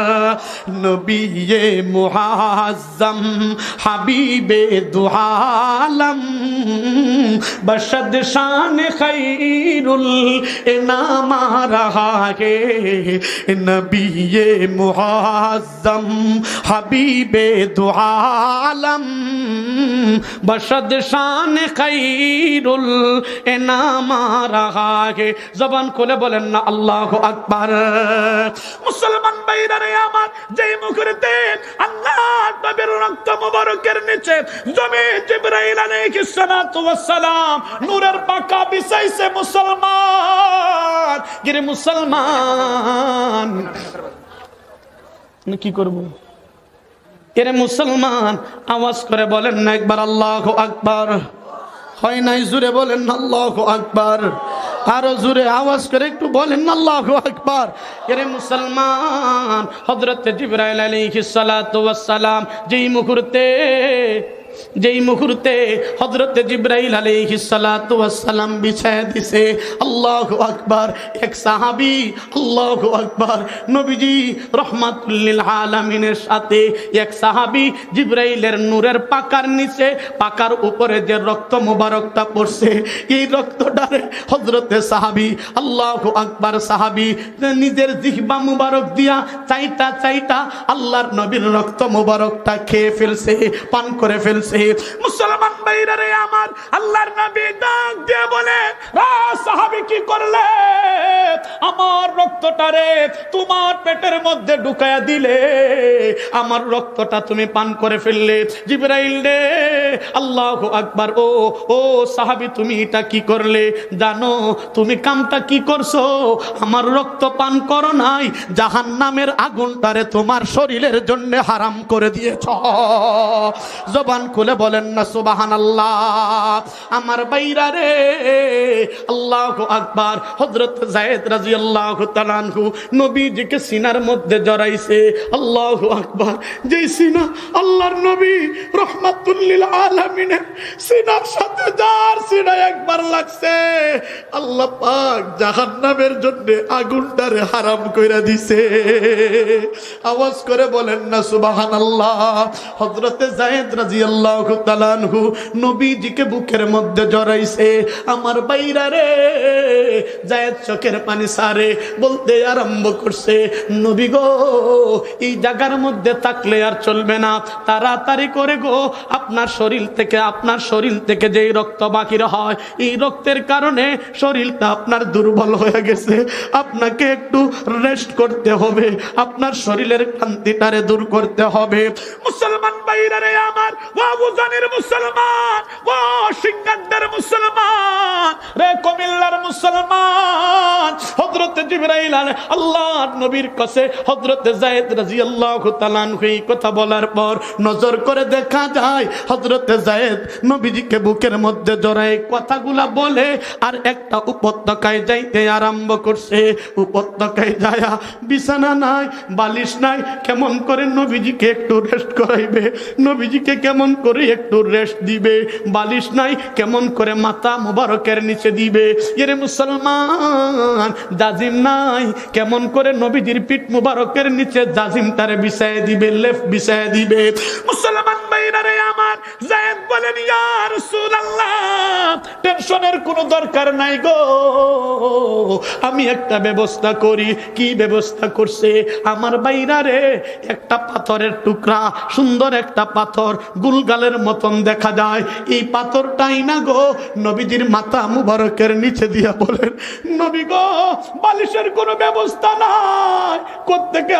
नबीए मुआज़्ज़म हबीबे दो आलम बशद शान खैरुल इनाम रहा है। नबीए मुआज़्ज़म हबीबे दो आलम बशद शान खैरुल इनाम रहा है। जबान खोले बोलें ना अल्लाहु अकबर। मुसलमान भाईरा रे আমার যেই মুহূর্তে আল্লাহর নবীর রক্ত মুবারকের নিচে জমে জিবরাইল আলাইহিস সালাতু ওয়াস সালাম নূরের পাকা বিছাইছে মুসলমান। গিরে মুসলমান কি করব? এরে মুসলমান আওয়াজ করে বলেন না একবার আল্লাহু আকবার। হয় নাই জোরে বলেন না আল্লাহু আকবার। আরো জোরে আওয়াজ করে একটু বলেন না আল্লাহু আকবার। এরে মুসলমান হযরত জিবরাইল আলাইহিস সালাতু ওয়াস সালাম যেই মুহূর্তে হযরত জিবরাইল আলাইহিস সালাতু ওয়াস সালাম বিছায়া দিছে, আল্লাহু আকবার, এক সাহাবী আল্লাহু আকবার নবীজি রাহমাতুল লিল আলামিনের সাথে এক সাহাবী জিবরাইলের নূরের পাকার নিচে পাকার উপরে যে রক্ত মুবারকটা পড়ছে এই রক্তটারে হযরতে সাহাবী আল্লাহু আকবার সাহাবী নিজের জিহ্বা মুবারক দিয়া চাইটা চাইটা আল্লাহর নবীর রক্ত মুবারকটা খেয়ে ফেলছে, পান করে ফেলছে। মুসলমান ভাইরা রে আমার আল্লাহর নবী ডাক দিয়ে বলে, সাহাবী কি করলে? আমার রক্তটারে তোমার পেটের মধ্যে ঢুকায়া দিলে, আমার রক্তটা তুমি পান করে ফেললে। জিবরাইল রে আল্লাহু আকবার। ও সাহাবী তুমি এটা কি করলে? জানো তুমি কামটা কি করছো? আমার রক্ত পান করো নাই, জাহান্নামের আগুনটারে তোমার শরীরের জন্য হারাম করে দিয়েছ। জবান খুলে বলেন না সুবহানাল্লাহ। আমার বাইরা রে আল্লাহু আকবার। হযরত যায়েদ রাদিয়াল্লাহু তাআলা আনহু নবীজিকে সিনার মধ্যে জড়াইছে, আল্লাহু আকবার। যেই সিনা আল্লাহর নবী রাহমাতুল লিল আলামিনের সিনার সাথে যার সিনা একবার লাগছে, আল্লাহ পাক জাহান্নামের জন্য আগুনটারে হারাম কইরা দিছে। আওয়াজ করে বলেন না সুবহানাল্লাহ। হযরত যায়েদ রাদিয়াল্লাহু তাআলা আনহু নবীজিকে বুকের মধ্যে জড়াইছে। আমার বাইরা রে যায়েদ চোখের পানি সারে বলতে আরম্ভ করছে, নবী গো এই জায়গার মধ্যে থাকলে আর চলবে না, তাড়াতাড়ি করে গো আপনার শরীর থেকে যেই রক্ত বাকির হয় এই রক্তের কারণে শরীরটা আপনার দুর্বল হয়ে গেছে, আপনাকে একটু রেস্ট করতে হবে, আপনার শরীরের ক্লান্তিটারে দূর করতে হবে। মুসলমান ভাইরা রে আমার, ও বুজানের মুসলমান, ও সিঙ্গারদের মুসলমান রে, কুমিল্লার মুসলমান, হযরত জিবরাইল আল্লাহর নবীর কাছে হযরত যায়েদ রাদিয়াল্লাহু তাআলা আনহু এই কথা বলার পর নজর করে দেখা যায় হযরত যায়েদ নবীজিকে বুকের মধ্যে জড়ায় কথাগুলা বলে আর একটা উপত্যকায় যাইতে আরম্ভ করছে। উপত্যকায় যায় বিছানা নাই, বালিশ নাই, কেমন করে নবীজিকে একটু রেস্ট করাইবে, নবীজিকে কেমন করে একটু রেস্ট দিবে, বালিশ নাই, কেমন করে মাথা মুবারকের নিচে দিবে। এরে মুসলমান জাজিম নাই, কেমন করে নবীজির পিঠ মুবারকের নিচে জাজিমটারে বিছায় দিবে, লেফ বিছায় দিবে। মুসলমান ভাইরা রে আমার, যায়েদ বলেন ইয়া রাসূলুল্লাহ টেনশনের কোনো দরকার নাই গো, আমি একটা ব্যবস্থা করি। কি ব্যবস্থা করছে? আমার বাইরা রে একটা পাথরের টুকরা, সুন্দর একটা পাথর, গুলগালের মতন দেখা যায়, এই পাথরটাই না গো নবীজির মাথা মুবারকের নিচে দিয়া বলেন, নবী গো বালিশের কোনো ব্যবস্থা নাই, কোত্থেকে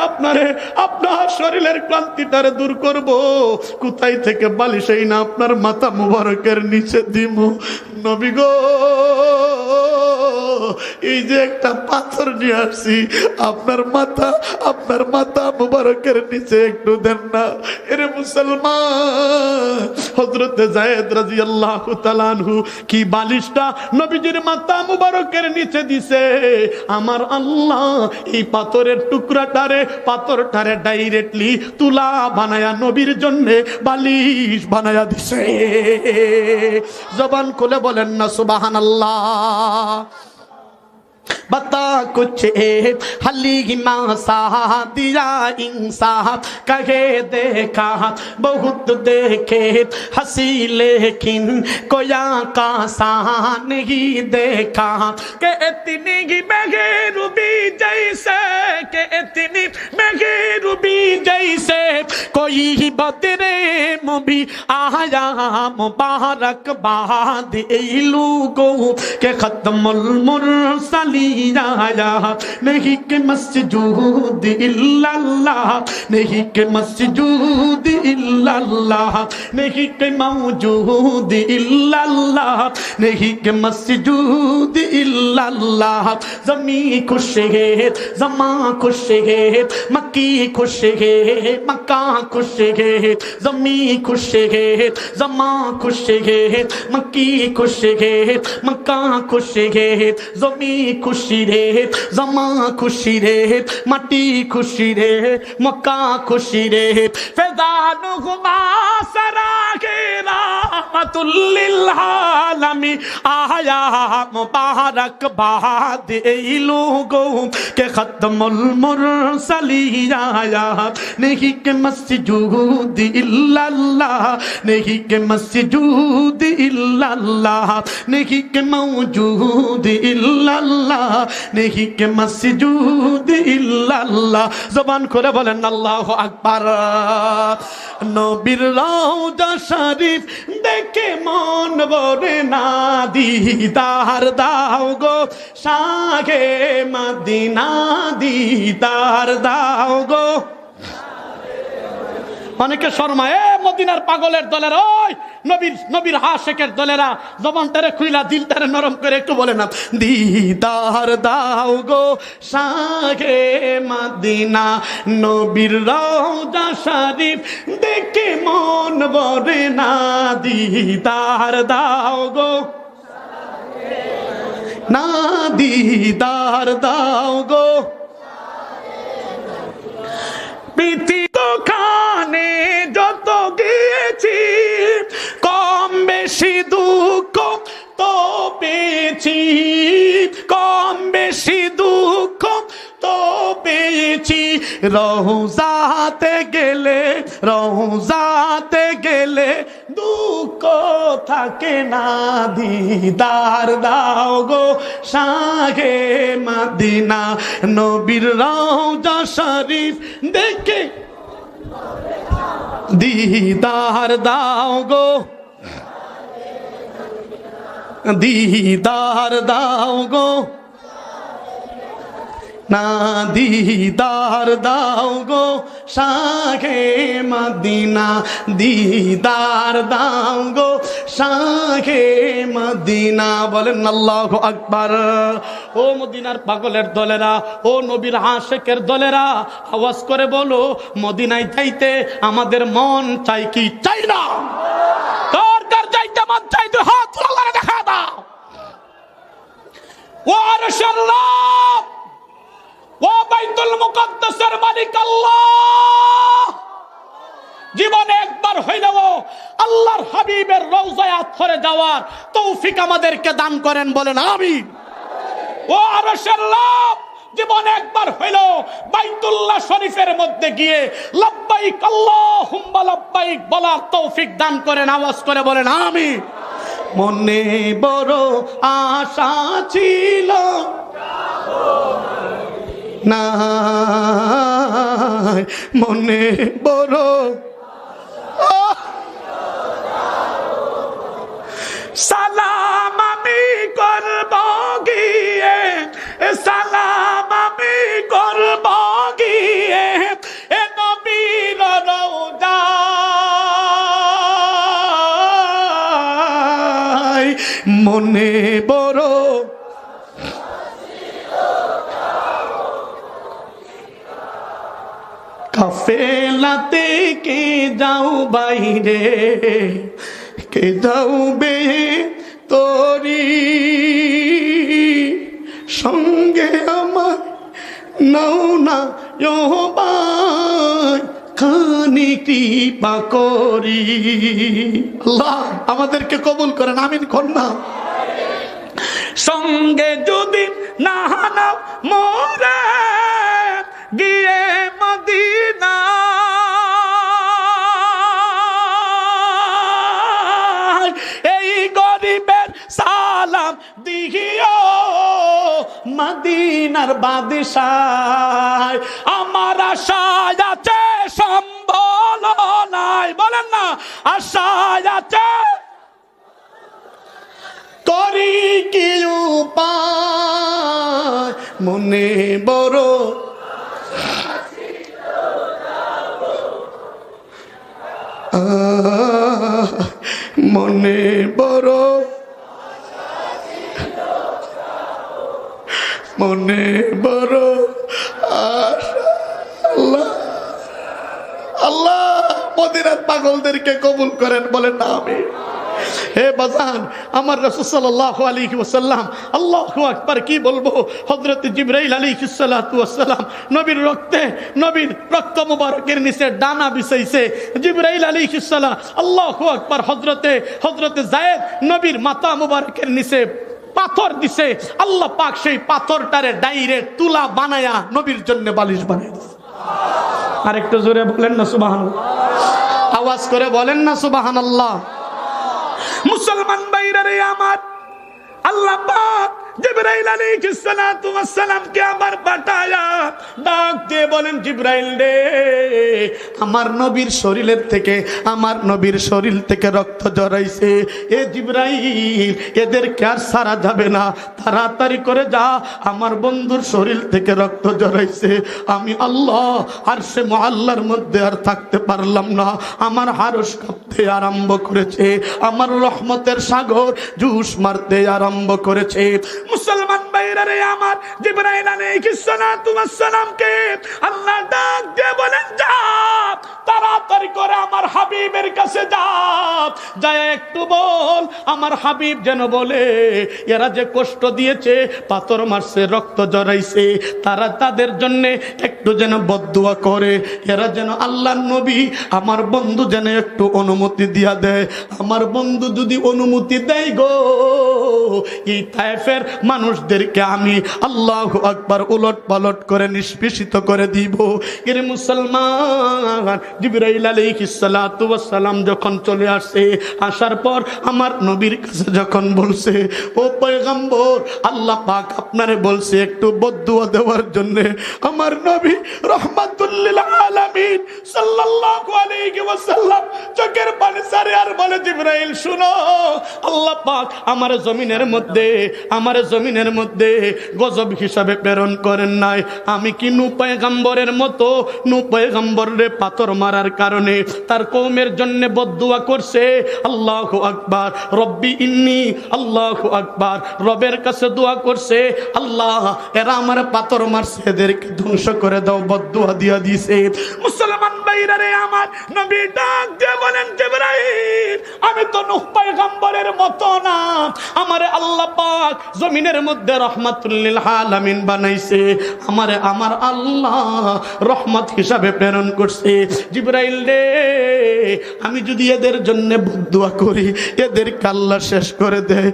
আপনার শরীরের ক্লান্তিটারে দূর করব, কোথায় থেকে বালিশই না আপনার মাথা মুবারকের নিচে দিব। নবী গো এই যে একটা পাথর নিয়ে আসছি, আপনার মাথা মুবারকের নিচে একটু দেন না। এরে মুসলমান হযরত যায়েদ রাদিয়াল্লাহু তাআলা আনহু কি বালিশটা নবীজির মাথা মুবারকের নিচে দিছে, আমার আল্লাহ এই পাথরের টুকরাটারে পাথরটারে ডাইরেক্টলি তুলা বানায়া নবীর জন্য বালিশ বানায়া দিছে। জবান খুলে বলেন না সুবহানাল্লাহ। बता कुछ हलीमा सा दिया इंसाफ कहे देखा बहुत देखे हंसी लेकिन कोया का सा नहीं देखा के इतनी महरूबी जैसे के इतनी महरूबी जैसे कोई बदरे मुबी आया मुबारकबाद लोगों के खत्मुल मुरसली आया नहीं के मस्जूद इल्लल्लाह नहीं के मस्जूद इल्लल्लाह नहीं के मौजूद इल्लल्लाह नहीं के मस्जूद इल्लल्लाह ज़मी खुश है ज़मा खुश है मक्की खुश है मक्का खुश है ज़मी खुश है ज़मा खुश है मक्की खुश है मक्का खुश है ज़मी खुशी रे जमा खुशी रे मटी खुशी रे मक्का खुशी रे फैजानु गुमा सरागे रहमतुल लिल आलमीन आया मुबारक बाद ए लोगों के खत्मुल मुरसलीन आया नहीं के मस्जूद इल्लल्लाह नहीं के मस्जूद इल्लल्लाह नहीं के मौजूद इल्लल्लाह नहीं के मस्जूद इल्लल्लाह। ज़बान खोले बोलें अल्लाहु अकबर। नबीर रौजा शरीफ देखे मन भरे ना दीदार दाओ गो शाहे मदीना दीदार दाओ गो। অনেকে শর্মায় মদিনার পাগলের দলের ওই নবীর আশিকের দলেরা জবানটারে খুইলা দিলটারে নরম করে একটু বলে না দিদার দাও গো শাহে মদিনা নবীর রওজা শরীফ দেখে মন ভরে না দিদার দাও গো না দিদার দাও গো দোকানে যত গিয়েছি কম বেশি দুঃখ তো পেয়েছি কম বেশি দুঃখ তো পেয়েছি রওজাতে গেলে দুঃখ থাকে না দিদার দাও গো শাহে মদিনা নবীর রওজা শরীফ দেখে দিদার দাও গো দিদার দাও গো না দিদার দাও গো শাহে মদিনা দিদার দাও গো শাহে মদিনা বলেন আল্লাহু আকবার। ও মদিনার পাগলের দলেরা ও নবীর আশিকের দলেরা আওয়াজ করে বলো মদিনায় যাইতে আমাদের মন চাই কি চাই না? কার যাইতে মন চাই তুই হাত তুলে দেখা দাও। ও আরশাল্লাহ ও বাইতুল মুকদ্দাসের মালিক আল্লাহ জীবনে একবার হইলেও আল্লাহর হাবিবের রওজায় আথরে যাওয়ার তৌফিক আমাদেরকে দান করেন বলেন আমিন। ও আরশের রব জীবনে একবার হইলেও বাইতুল্লাহ শরীফের মধ্যে গিয়ে লাব্বাইক আল্লাহুম্মা লাব্বাইক বলার তৌফিক দান করেন আওয়াজ করে বলেন আমিন। মনে বড় আশা ছিল না মনে বড় সালাম আমি করব গিয়ে সালাম আমি করব গিয়ে এ নবীর রওজায় মনে বড় কাফেলাতে কে যাও বাইরে, কে যাও বে তোরি, সঙ্গে আমার নাও না ও ভাই, খানি কৃপা করি। আল্লাহ আমাদেরকে কবুল করেন, আমিন কন্যা। সঙ্গে যদি না নাও মোরে গিয়ে মদিনা, এই গরিবের সালাম দিও মদিনার বাদশাহ। আমার আশায় আছে সম্বল নাই, বলেন না আশায় আছে, করি কি উপায় মনে বড়, মনে বড়, মনে বড় আশা। আল্লাহ আল্লাহ মদিনার পাগলদেরকে কবুল করেন, বলেন না আমিন। হে বাজান, আমার রাসূল সাল্লাল্লাহু আলাইহি ওয়াসাল্লাম, আল্লাহু আকবার, কি বলবো, হযরত জিবরাইল আলাইহিস সালাতু ওয়াস সালাম নবীর রক্ত মুবারকের নিচে ডানা বিছাইছে। জিবরাইল আলাইহিস সালাম, আল্লাহু আকবার, হযরত যায়েদ নবীর মাথা মুবারকের নিচে পাথর দিছে। আল্লাহ পাক সেই পাথরটারে ডাইরেক্ট তুলা বানায়া নবীর জন্য বালিশ বানায় দিছে। আরেকটু জোরে বলেন না সুবহানাল্লাহ, আওয়াজ করে বলেন না সুবহানাল্লাহ। মুসলমান ভাইরা রে আমার, আল্লাহ পাক জিবরাইল আলাইহিস সালাতু ওয়াস সালাম কে আবার পাঠায়া ডাক দিয়ে বলেন, জিবরাইল রে, আমার নবীর শরীর থেকে রক্ত ঝরাইছে। এ জিবরাইল, এদেরকে আর সারা যাবে না, তাড়াতাড়ি করে যা, আমার বন্ধুর শরীর থেকে রক্ত ঝরাইছে। আমি আল্লাহ আরশে মুআল্লার মধ্যে আর থাকতে পারলাম না, আমার হারস কাঁপতে আরম্ভ করেছে, আমার রহমতের সাগর জুস মারতে আরম্ভ করেছে। মুসলমান ভাইরা রে আমার, জিবরাইল আলাইহিস সালাতু ওয়াস সালামকে আল্লাহ ডাক দিয়ে বলেন, যা, তাড়াতাড়ি করে আমার হাবিবের কাছে যা, যায় একটু বল, আমার হাবিব যেন বলে, এরা যে কষ্ট দিয়েছে, পাথর মারছে, রক্ত জড়াইছে, তারা তাদের জন্য একটু যেন বদদুয়া করে, এরা যেন আল্লাহর নবী আমার বন্ধু যেন একটু অনুমতি দিয়া দেয়। আমার বন্ধু যদি অনুমতি দেয় গো, এই তায়েফের মানুষদেরকে আমি আল্লাহু আকবার উলট পালট করে নিষ্পেষিত করে দিব। এর মুসলমান, জিবরাইল আলাইহিস সালাতু ওয়াস সালাম যখন চলে আসে, আসার পর আমার নবীর কাছে যখন বলছে, ও পয়গম্বর, আল্লাহ পাক আপনারে বলছে একটু বদদুয়া দেওয়ার জন্য। আমার নবী রাহমাতুল লিল আলামিন সাল্লাল্লাহু আলাইহি ওয়াসাল্লাম চোখের পানি ছাড়ে আর বলে, জিবরাইল শুনো, আল্লাহ পাক আমার জমিনের মধ্যে গজব হিসাবে প্রেরণ করেন নাই। আমি কি নূহ পয়গম্বরের মতো, নূহ পয়গম্বরে পাথর মারার কারণে তার কওমের জন্য বদদুয়া করছে। আল্লাহু আকবার, রব্বি ইন্নী, আল্লাহু আকবার, রবের কাছে দোয়া করছে, আল্লাহ এরা আমার পাথর মারছে, এদেরকে ধ্বংস করে দাও, বদদুয়া দিয়া দিয়েছে। মুসলমান ভাইরা রে আমার, নবী ডাক দিয়ে বলেন, জিবরাইল, আমি তো নূহ পয়গম্বরের মতো না, আমারে আল্লাহ পাক জমিনের মধ্যে রহমাতুল লিল আলামিন বানাইছে, আমারে আমার আল্লাহ রহমত হিসাবে প্রেরণ করছে। জিবরাইল রে, আমি যদি এদের জন্য বদদুয়া করি, এদেরকে আল্লাহ শেষ করে দেয়,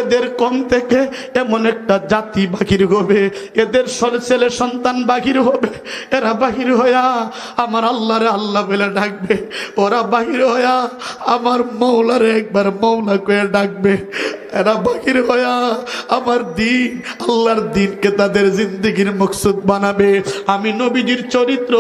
এদের কম থেকে এমন একটা জাতি বাহির হবে, এদের ছেলে সন্তান বাহির হবে, এরা বাহির হইয়া আমার আল্লাহরে আল্লাহ বলে ডাকবে, ওরা বাহির হইয়া আমার মৌলারে একবার মৌলা কয়ে ডাকবে, এরা বাহির হইয়া আমার দিন, আল্লাহর দিনকে তাদের জিন্দেগির মকসুদ বানাবে। আমি নবীজির চরিত্র,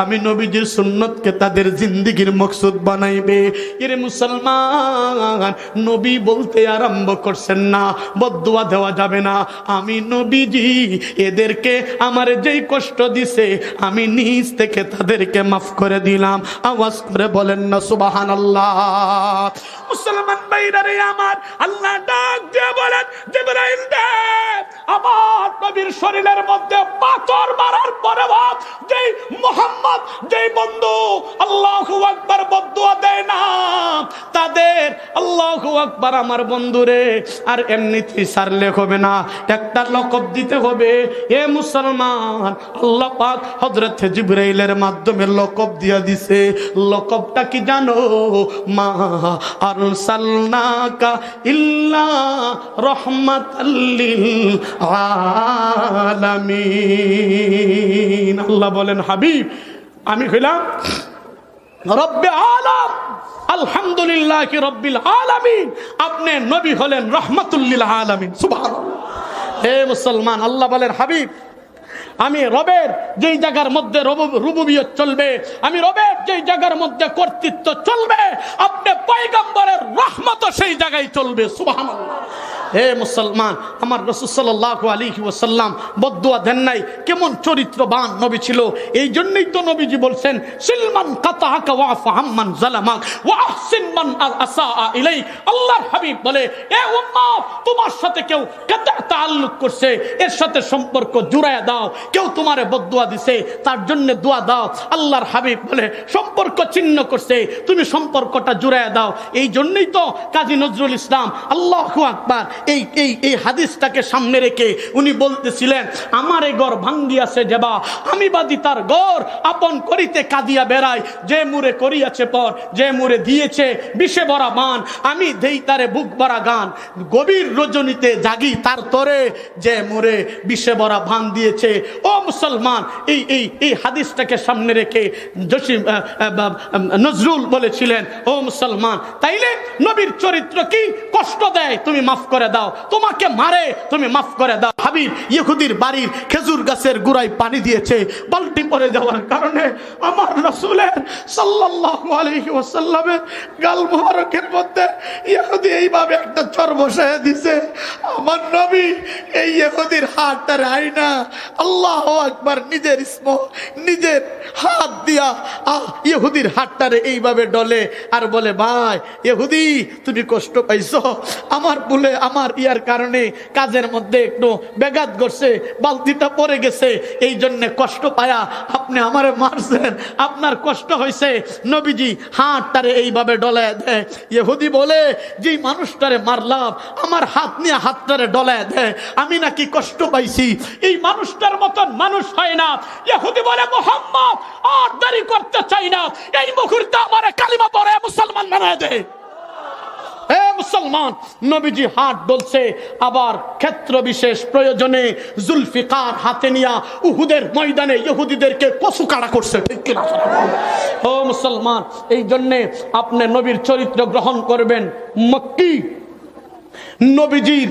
আমি নবীজির সুন্নতকে তাদের জিন্দেগির মকসুদ বানাইবে। এর মুসলমান, নবী বলতে আরম্ভ করছেন না, বদদুয়া দেওয়া যাবে না, আমি নবীজি এদেরকে আমার যেই কষ্ট দিছে, আমি নিজ থেকে তাদেরকে মাফ করে দিলাম। আওয়াজ করে বলেন না সুবহানাল্লাহ। মুসলমান ভাইরা রে আমার, আল্লাহ ডাক দিয়ে বলেন, জিবরাইল দে। আমার নবীর শরীরের মধ্যে পাথর মারার পরে ভাব যেই মুহাম্মদ, যেই বন্ধু আল্লাহু আকবার বদদুয়া দেয় না, তাদের আল্লাহু আকবার আমার বন্ধুরে আর এমনিতেই সারলে হবে না, একটা লকব দিতে হবে। এ মুসলমান, আল্লাহ পাক হযরত জিবরাইলের মাধ্যমে লকব দিয়া দিছে। লকবটা কি জানো? মা আরসালনাকা ইল্লা রাহমাতাল লিল আলামিন। আল্লাহ বলেন, হাবিব আমি হইলাম রব্বে আলাম, আলহামদুলিল্লাহি রব্বিল আলামিন। আপনি নবী হলেন রাহমাতুল লিল আলামিন। সুবহানাল্লাহ। হে মুসলমান, আল্লাহ বলেন, হাবিব আমি রবের যেই জায়গার মধ্যে রুবুবিয়ত চলবে, আমি রবের যেই জায়গার মধ্যে কর্তৃত্ব চলবে, আপনি পয়গম্বরের রহমতও সেই জায়গায় চলবে। সুবহানাল্লাহ। হে মুসলমান, আমার রাসূল সাল্লাল্লাহু আলাইহি ওয়াসাল্লাম বদদুয়া দেন নাই। কেমন চরিত্রবান নবী ছিল। এই জন্যই তো নবীজি বলছেন, সিলমান কাতাহাকা ওয়াফা আম্মান জালামাক ওয়া আহসিন মান আসাআ ইলাই। আল্লাহর হাবিব বলে, এ উম্মত, তোমার সাথে কেউ কাতা তাআল্লুক করছে, এর সাথে সম্পর্ক জুড়ায়া দাও। কেউ তোমারে বদদুয়া দিছে, তার জন্য দোয়া দাও। আল্লাহর হাবিব বলে, সম্পর্ক ছিন্ন করছে, তুমি সম্পর্কটা জুড়ায়া দাও। এই জন্যই তো কাজী নজরুল ইসলাম আল্লাহু আকবার এই হাদিসটাকে সামনে রেখে উনি বলতেছিলেন, আমার এই ঘর ভাঙ্গিয়াছে যেবা, আমি বাদি তার ঘর আপন করিতে কাঁদিয়া বেড়াই। যে মুরে করিয়াছে পর, যে মুরে দিয়েছে বিষে ভরা মান, আমি দেই তারে বুক ভরা গান। গভীর রজনীতে জাগি তার তরে, যে মুরে বিষে ভরা ভান দিয়েছে। ও মুসলমান, এই হাদিসটাকে সামনে রেখে নজরুল বলেছিলেন, ও মুসলমান, তাইলে নবীর চরিত্র কি? কষ্ট দেয়, তুমি মাফ করে দাও। তোমাকে মারে, তুমি মাফ করে দাও। হাবিব ইহুদির বাড়ির খেজুর গাছের গোড়ায় পানি দিয়েছে, বালতি পড়ে যাওয়ার কারণে আমার রাসূলের সাল্লাল্লাহু আলাইহি ওয়াসাল্লামের গাল মুবারকের মধ্যে ইহুদি এইভাবে একটা চর বসায় দিছে। আমার নবী এই ইহুদির হাতটা রাই না, আল্লাহু আকবার, নিজের ইসমো নিজের হাত দিয়া ইহুদির হাতটারে এইভাবে ডলে আর বলে, ভাই ইহুদি, তুমি কষ্ট পাইছো, আমার বলে আমার ইয়ার কারণে কাজের মধ্যে একটু ব্যাঘাত ঘটছে, বালতিটা পড়ে গেছে, এই জন্য কষ্ট পায়া আপনি আমারে মারছেন, আপনার কষ্ট হয়েছে। নবীজি হাতটারে এইভাবে ডলায় দেয়। ইহুদি বলে, যে মানুষটারে মারলাম আমার হাত নিয়ে হাতটারে ডলায় দেয়, আমি নাকি কষ্ট পাইছি। এই মানুষটার মতন মানুষ হয় না। ইহুদি বলে, মুহাম্মদ আর দেরি করতে চাই না, এই মুহূর্তে আমারে কালিমা পড়ে মুসলমান বানায় দেয়। হে মুসলমান, নবীজি হাত ডলছে। আবার ক্ষেত্র বিশেষ প্রয়োজনে জুলফিকার হাতে নিয়া উহুদের ময়দানে ইহুদিদেরকে কচু কাটা করছে। ঠিক কিনা? ও মুসলমান, এই জন্যে আপনি নবীর চরিত্র গ্রহণ করবেন। মক্কি নবীজির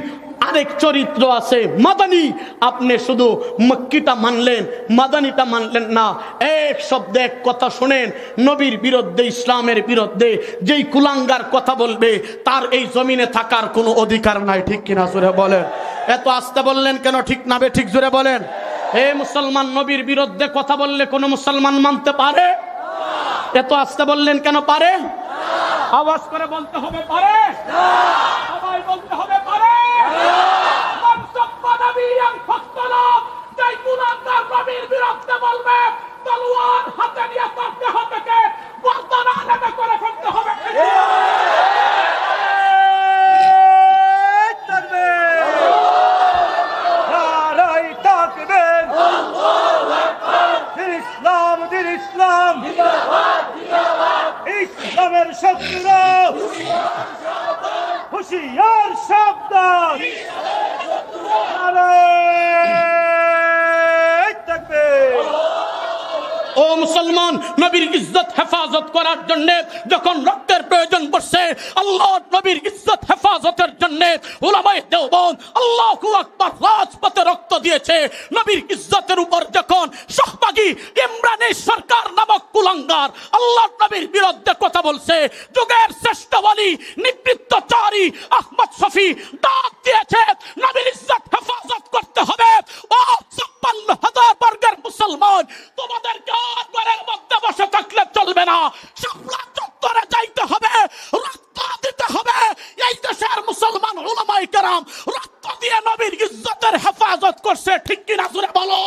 আরেক চরিত্র আছে মাদানী। আপনি শুধু মক্কিটা মানলেন, মাদানীটা মানলেন না। এক শব্দে এক কথা শুনেন, নবীর বিরুদ্ধে, ইসলামের বিরুদ্ধে যেই কুলাঙ্গার কথা বলবে, তার এই জমিনে থাকার কোনো অধিকার নাই। ঠিক কিনা জোরে বলেন? এত আস্তে বললেন কেন? ঠিক না বে ঠিক জোরে বলেন। হে মুসলমান, নবীর বিরুদ্ধে কথা বললে কোনো মুসলমান মানতে পারে? এত আস্তে বললেন কেন? পারে? আওয়াজ করে বলতে হবে, পারে? সবাই বলতে হবে, পারে? নবীর বিরুদ্ধে বলবে, তলোয়ার হাতে নিয়ে তাকে হাতে বলতে না নেমে করে ফেলতে হবে। ইসলামের শত্রুরা হুশিয়ার সাবধান। ও মুসলমান, নবীর ইজ্জত হেফাজত করার জন্য যখন রক্তের প্রয়োজন পড়ছে, আল্লাহর নবীর ইজ্জত হেফাজতের জন্য উলামায়ে দেওবন্দ আল্লাহু আকবার রাজপথে রক্ত দিয়েছে। নবীর ইজ্জতের উপর যখন শাহবাগী ইমরানী সরকার নামক কুলাঙ্গার আল্লাহর নবীর বিরুদ্ধে কথা বলছে, যুগের শ্রেষ্ঠ ওয়ালি নিবৃত্তচারী আহমদ শফি ডাক দিয়েছে, নবীর ইজ্জত হেফাজত করতে হবে। ও ৫৬,০০০ বর্গের মুসলমান, তোমাদের ঘরের মধ্যে বসে থাকলে চলবে না, শাপলা চত্বরে যাইতে হবে, রক্ত দিতে হবে। এই দেশের মুসলমান উলামায়ে কেরাম রক্ত দিয়ে নবীর ইজ্জতের হেফাজত করছে, ঠিক কিনা জোরে বলো।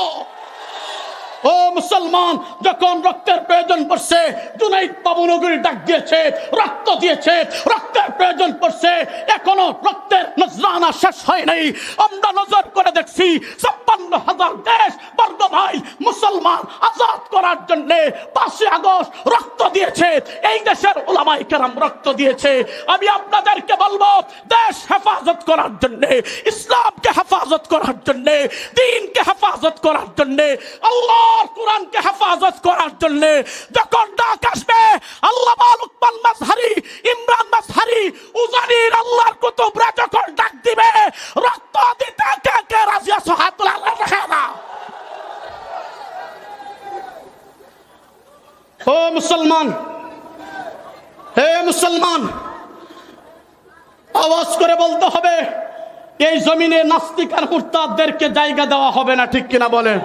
ও মুসলমান, যখন রক্তের প্রয়োজন পড়ছে জুনাইদ বাবুনগরী ডাক দিয়েছে, রক্ত দিয়েছে, রক্তের প্রয়োজন পড়ছে, এখনো রক্তের নজরানা শেষ হয় নাই। আমরা নজর করে দেখছি ৫৬,০০০ দেশ বর্গ মাইল মুসলমান আজাদ করার জন্য ৫ই আগস্ট রক্ত দিয়েছে, এই দেশের উলামায়ে কেরাম রক্ত দিয়েছে। আমি আপনাদেরকে বলবো, দেশ হেফাজত করার জন্য, ইসলামকে হেফাজত করার জন্য, দ্বীনকে হেফাজত করার জন্য, আল্লাহ কুরআনকে হেফাজত করার জন্য যখন ডাক আসবে, আল্লামা লুকমান মাজহারি, ইমরান মাজহারি, উজানির আল্লাহর কুতুবরা যখন ডাক দিবে, রক্ত দিতে কে কে রাজি আছো? হাত তোলা না। ও মুসলমান, হে মুসলমান, আওয়াজ করে বলতে হবে, এই জমিনে নাস্তিক আর মুরতাদদেরকে জায়গা দেওয়া হবে না, ঠিক কিনা বলেন?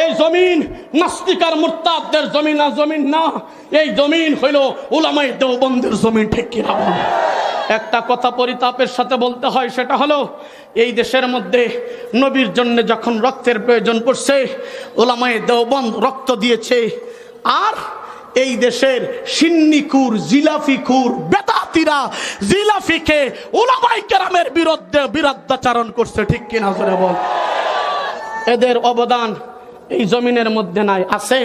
এই জমিন নাস্তিক আর মুরতাদদের জমিন না, জমিন না, এই জমিন হইল উলামায়ে দেওবন্দের জমিন, ঠিক কিনা বলেন? একটা কথা পরিতাপের সাথে বলতে হয়, সেটা হলো এই দেশের মধ্যে নবীর জন্য যখন রক্তের প্রয়োজন পড়ছে, উলামায়ে দেওবন্দ রক্ত দিয়েছে, আর এই দেশের সিন্নিকুর, জিলাফিকুর, বেদাতিরা জিলাফিকে উলামায়ে কেরামের বিরুদ্ধে বিরুদ্ধাচরণ করছে, ঠিক কিনা জোরে বল। এদের অবদান এই জমিনের মধ্যে নাই, আছে?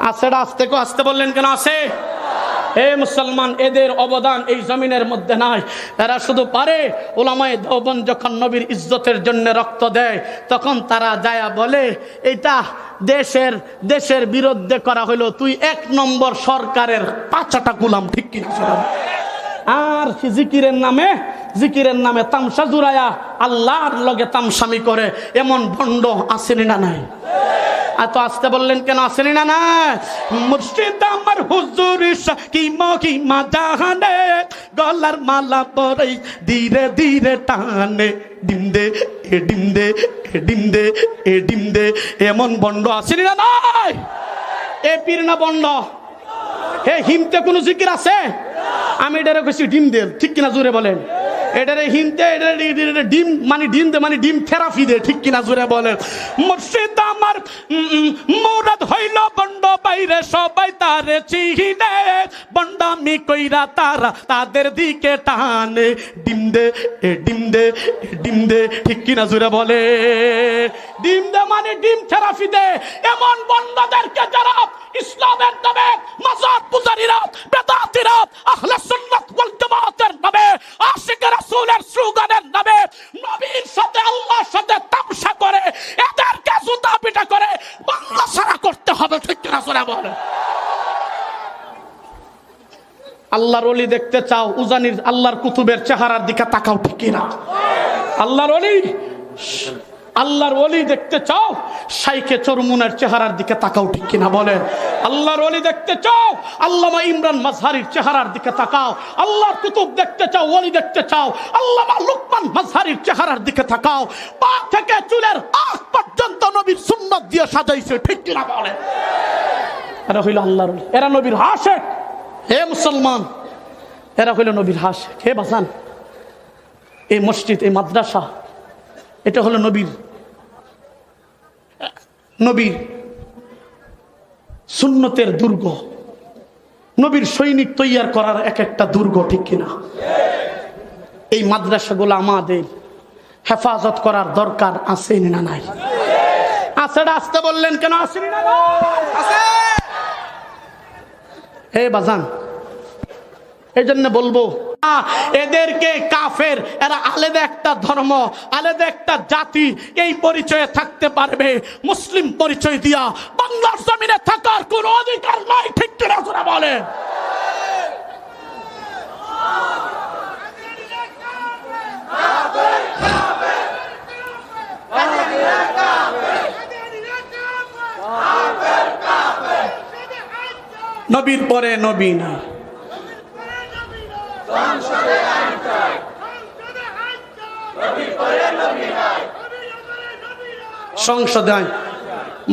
আছে? আস্তে কো আসতে বললেন কেন? আছে। হে মুসলমান, এদের অবদান এই জমিনের মধ্যে নাই। এরা শুধু পারে, উলামায়ে দেওবন্দ যখন নবীর ইজ্জতের জন্য রক্ত দেয়, তখন তারা যায়া বলে, এটা দেশের বিরুদ্ধে করা হলো, তুই ১ নম্বর সরকারের ৫টা গোলাম, ঠিক কি? আর জিকিরের নামে তামসা জুড়ায়া আল্লাহর লগে তামসামি করে, এমন ভণ্ড আসেনি না নাই? এত আসতে বললেন কেন? আসেনি না না? মুর্শিদ আমার হুজুর কি মহিমা জানে, গলার মালা পরে ধীরে ধীরে টানে, ডিমদে এ ডিমদে এ ডিমদে এ ডিমদে, এমন বন্ড আসেনি না নাই? এ পীর না বন্ড? হে হিমতে কোনো জিকির আছে? আমি এটারে কইছি ডিম দে, ঠিক কিনা জোরে বলেন? এটারে হিমতে, এটারে ডিম মানে ডিম দে, মানে ডিম থেরাপি দে, ঠিক কিনা জোরে বলেন? মুর্শিদ আমার মুরাদ হইল বন্ড, বাইরে সবাই তারে চিনে, বন্ডামি কইরা তারা তাদের দিকে টানে, ডিম দে এ ডিম দে এ ডিম দে, ঠিক কিনা জোরে বলে? ডিম দে মানে ডিম থেরাপি দে। এমন বন্ডদেরকে যারা ইসলামের নামে, মাজার পূজারীরা, বেদাতিরা, আহলে সুন্নাত ওয়াল জামাতের নামে, আশিক রাসূলের স্লোগানের নামে নবীর সাথে আল্লাহর সাথে তামসা করে, এদেরকে জুতা পিটা করে বাংলা সারা করতে হবে, ঠিক কিনা জোরে বলে? আল্লাহর ওলি দেখতে চাও, উজানির আল্লাহর কুতুবের চেহারার দিকে তাকাও, ঠিক কিনা? আল্লাহর ওলি দেখতে চাও, শাইখে চরমুনের চেহারার দিকে তাকাও, ঠিক কিনা বলেন? আল্লাহর ওলি দেখতে চাও, আল্লামা ইমরান মাজহারির চেহারার দিকে তাকাও। আল্লাহর কুতুব দেখতে চাও, ওলি দেখতে চাও, আল্লামা লুকমান মাজহারির চেহারার দিকে তাকাও। পা থেকে চুলের আখ পর্যন্ত নবীর সুন্নাত দিয়ে সাজাইছে, ঠিক কিনা বলেন? এরা হইল আল্লাহর ওলি, এরা নবীর আশিক। হে মুসলমান, এরা হইল নবীর আশিক। হে বাজান, এই মসজিদ, এই মাদ্রাসা, এটা হলো নবীর সুন্নতের দুর্গ, নবীর সৈনিক তৈয়ার করার এক একটা দুর্গ, ঠিক কিনা? এই মাদ্রাসাগুলো আমাদের হেফাজত করার দরকার আছে না নাই? আছে? আসতে বললেন কেন? আসেনি না? আছে। হে বাজান, এই জন্য বলবো, এদেরকে কাফের, এরা আলাদা একটা ধর্ম, আলাদা একটা জাতি, এই পরিচয়ে থাকতে পারবে। মুসলিম পরিচয় দিয়া বাংলার জমিনে থাকার কোনো অধিকার নাই, ঠিক কিনা জোরে বলে? নবীর পরে নবী নাই। সংসদে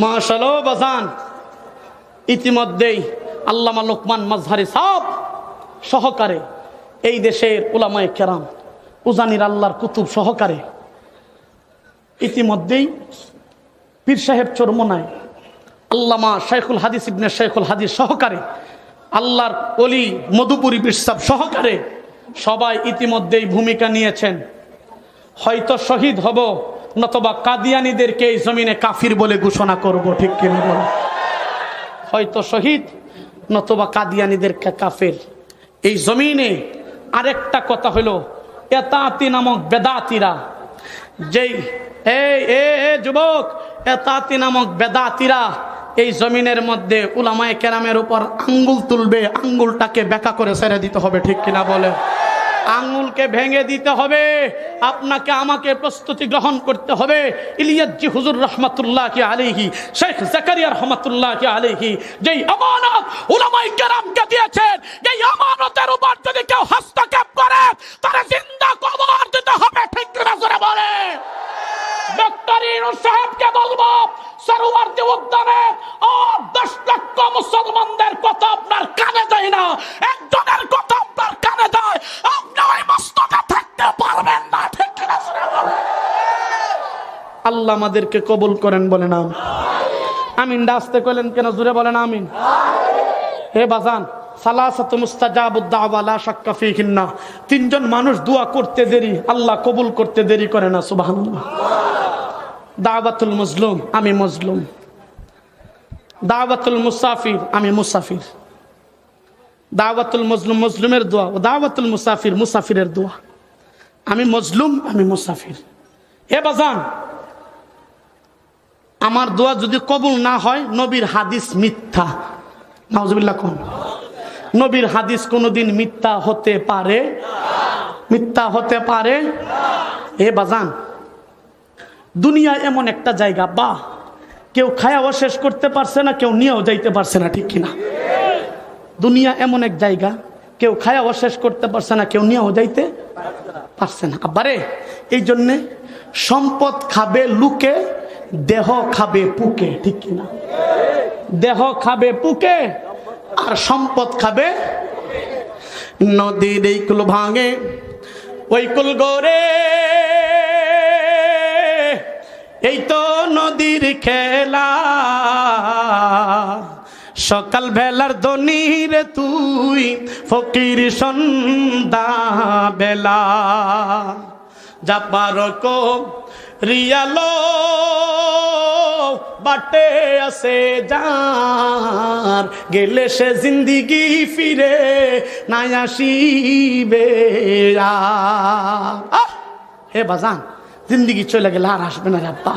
মাশাআল্লাহ বাজান, ইতিমধ্যেই আল্লামা লুকমান মাজহারি সাহেব সহকারে এই দেশের উলামায়ে কেরাম উজানির আল্লাহর কুতুব সহকারে ইতিমধ্যেই পীর সাহেব চরমোনায় আল্লামা শাইখুল হাদিস ইবনে শাইখুল হাদিস সহকারে আল্লাহর ওলি মধুপুরী বিশ্বাস সহকারে সবাই ইতিমধ্যেই ভূমিকা নিয়েছেন। হয়তো শহীদ হব, নতবা কাদিয়ানীদেরকে এই জমিনে কাফির বলে ঘোষণা করব, ঠিক কিনা বলো? হয়তো শহীদ, নতবা কাদিয়ানীদেরকে কাফের। এই জমিনে আরেকটা কথা হলো, এতাতি নামক বেদাতিরা, যেই যুবক, এতাতি নামক বেদাতিরা এই জমিনের মধ্যে উলামায়ে কেরামের উপর আঙ্গুল তুলবে, আঙ্গুলটাকে বেঁকা করে ছেড়ে দিতে হবে, ঠিক কিনা বলে? আঙ্গুলকে ভেঙে দিতে হবে। আপনাকে আমাকে প্রস্তুতি গ্রহণ করতে হবে। ইলিয়াসজি হুজুর রহমাতুল্লাহি আলাইহি, শেখ জাকারিয়া রহমাতুল্লাহি আলাইহি যেই আমানত উলামায়ে কেরামকে দিয়েছেন, এই আমানতের উপর যদি কেউ হস্তক্ষেপ করে তারে জিন্দা কবর দিতে হবে, ঠিক কিনা জোরে বলে? ডক্টর ইউনূস সাহেবকে বলবো, সরোয়ার্দী উদ্যানে 10 লক্ষ মুসলমানদের কথা আপনার কানে দেয় না, একজনের কথা আপনার কানে দেয়, আপনি ওই মস্তকে থাকতে পারবেন না, ঠিক কিনা জোরে বলে? আল্লাহ আমাদেরকে কবুল করেন, বলেন আমিন। আমিন ডাস্তে কইলেন কেন? জোরে বলেন আমিন। হে বাজান, সালাসাতু মুস্তাজাবুদ দাওয়া লা শাক্কা ফীহিন্না, তিনজন মানুষ দোয়া করতে দেরি, আল্লাহ কবুল করতে দেরি করে না। সুবহানাল্লাহ। দাওয়াতুল মজলুম, আমি মজলুম। দাওয়াতুল মুসাফির, আমি মুসাফির। দাওয়াতুল মজলুম, মজলুমের দোয়া। ও দাওয়াতুল মুসাফির, মুসাফিরের দোয়া। আমি মজলুম, আমি মুসাফির। হে বাজান, আমার দোয়া যদি কবুল না হয়, নবীর হাদিস মিথ্যা। নাউজুবিল্লাহ কোন? নবীর হাদিস কোনোদিন মিথ্যা হতে পারে? মিথ্যা হতে পারে? হে বাজান, দুনিয়া এমন একটা জায়গা, বা কেউ খায়াও শেষ করতে পারছে না, কেউ নিয়েও যাইতে পারছে না, ঠিক কিনা? দুনিয়া এমন এক জায়গা, কেউ খায়াও শেষ করতে পারছে না, কেউ নিয়েও যাইতে পারছে না। আবারে এই জন্যে সম্পদ খাবে লুকে, দেহ খাবে পুকে, ঠিক কিনা? দেহ খাবে পুকে আর সম্পদ খাবে। নদীর এই কুল ভাঙে ওই কুল গড়ে, এই তো নদীর খেলা, সকাল বেলার ধনী রে তুই, ফকির সন্ধ্যা বেলা, যা পারো কো রিয়ালো বাটে আছে যার, গেলে সে জিন্দিগি ফিরে না আসিবে আর। হে বাজান, জিন্দিগি চলে গেলে আর আসবে না রে আব্বা।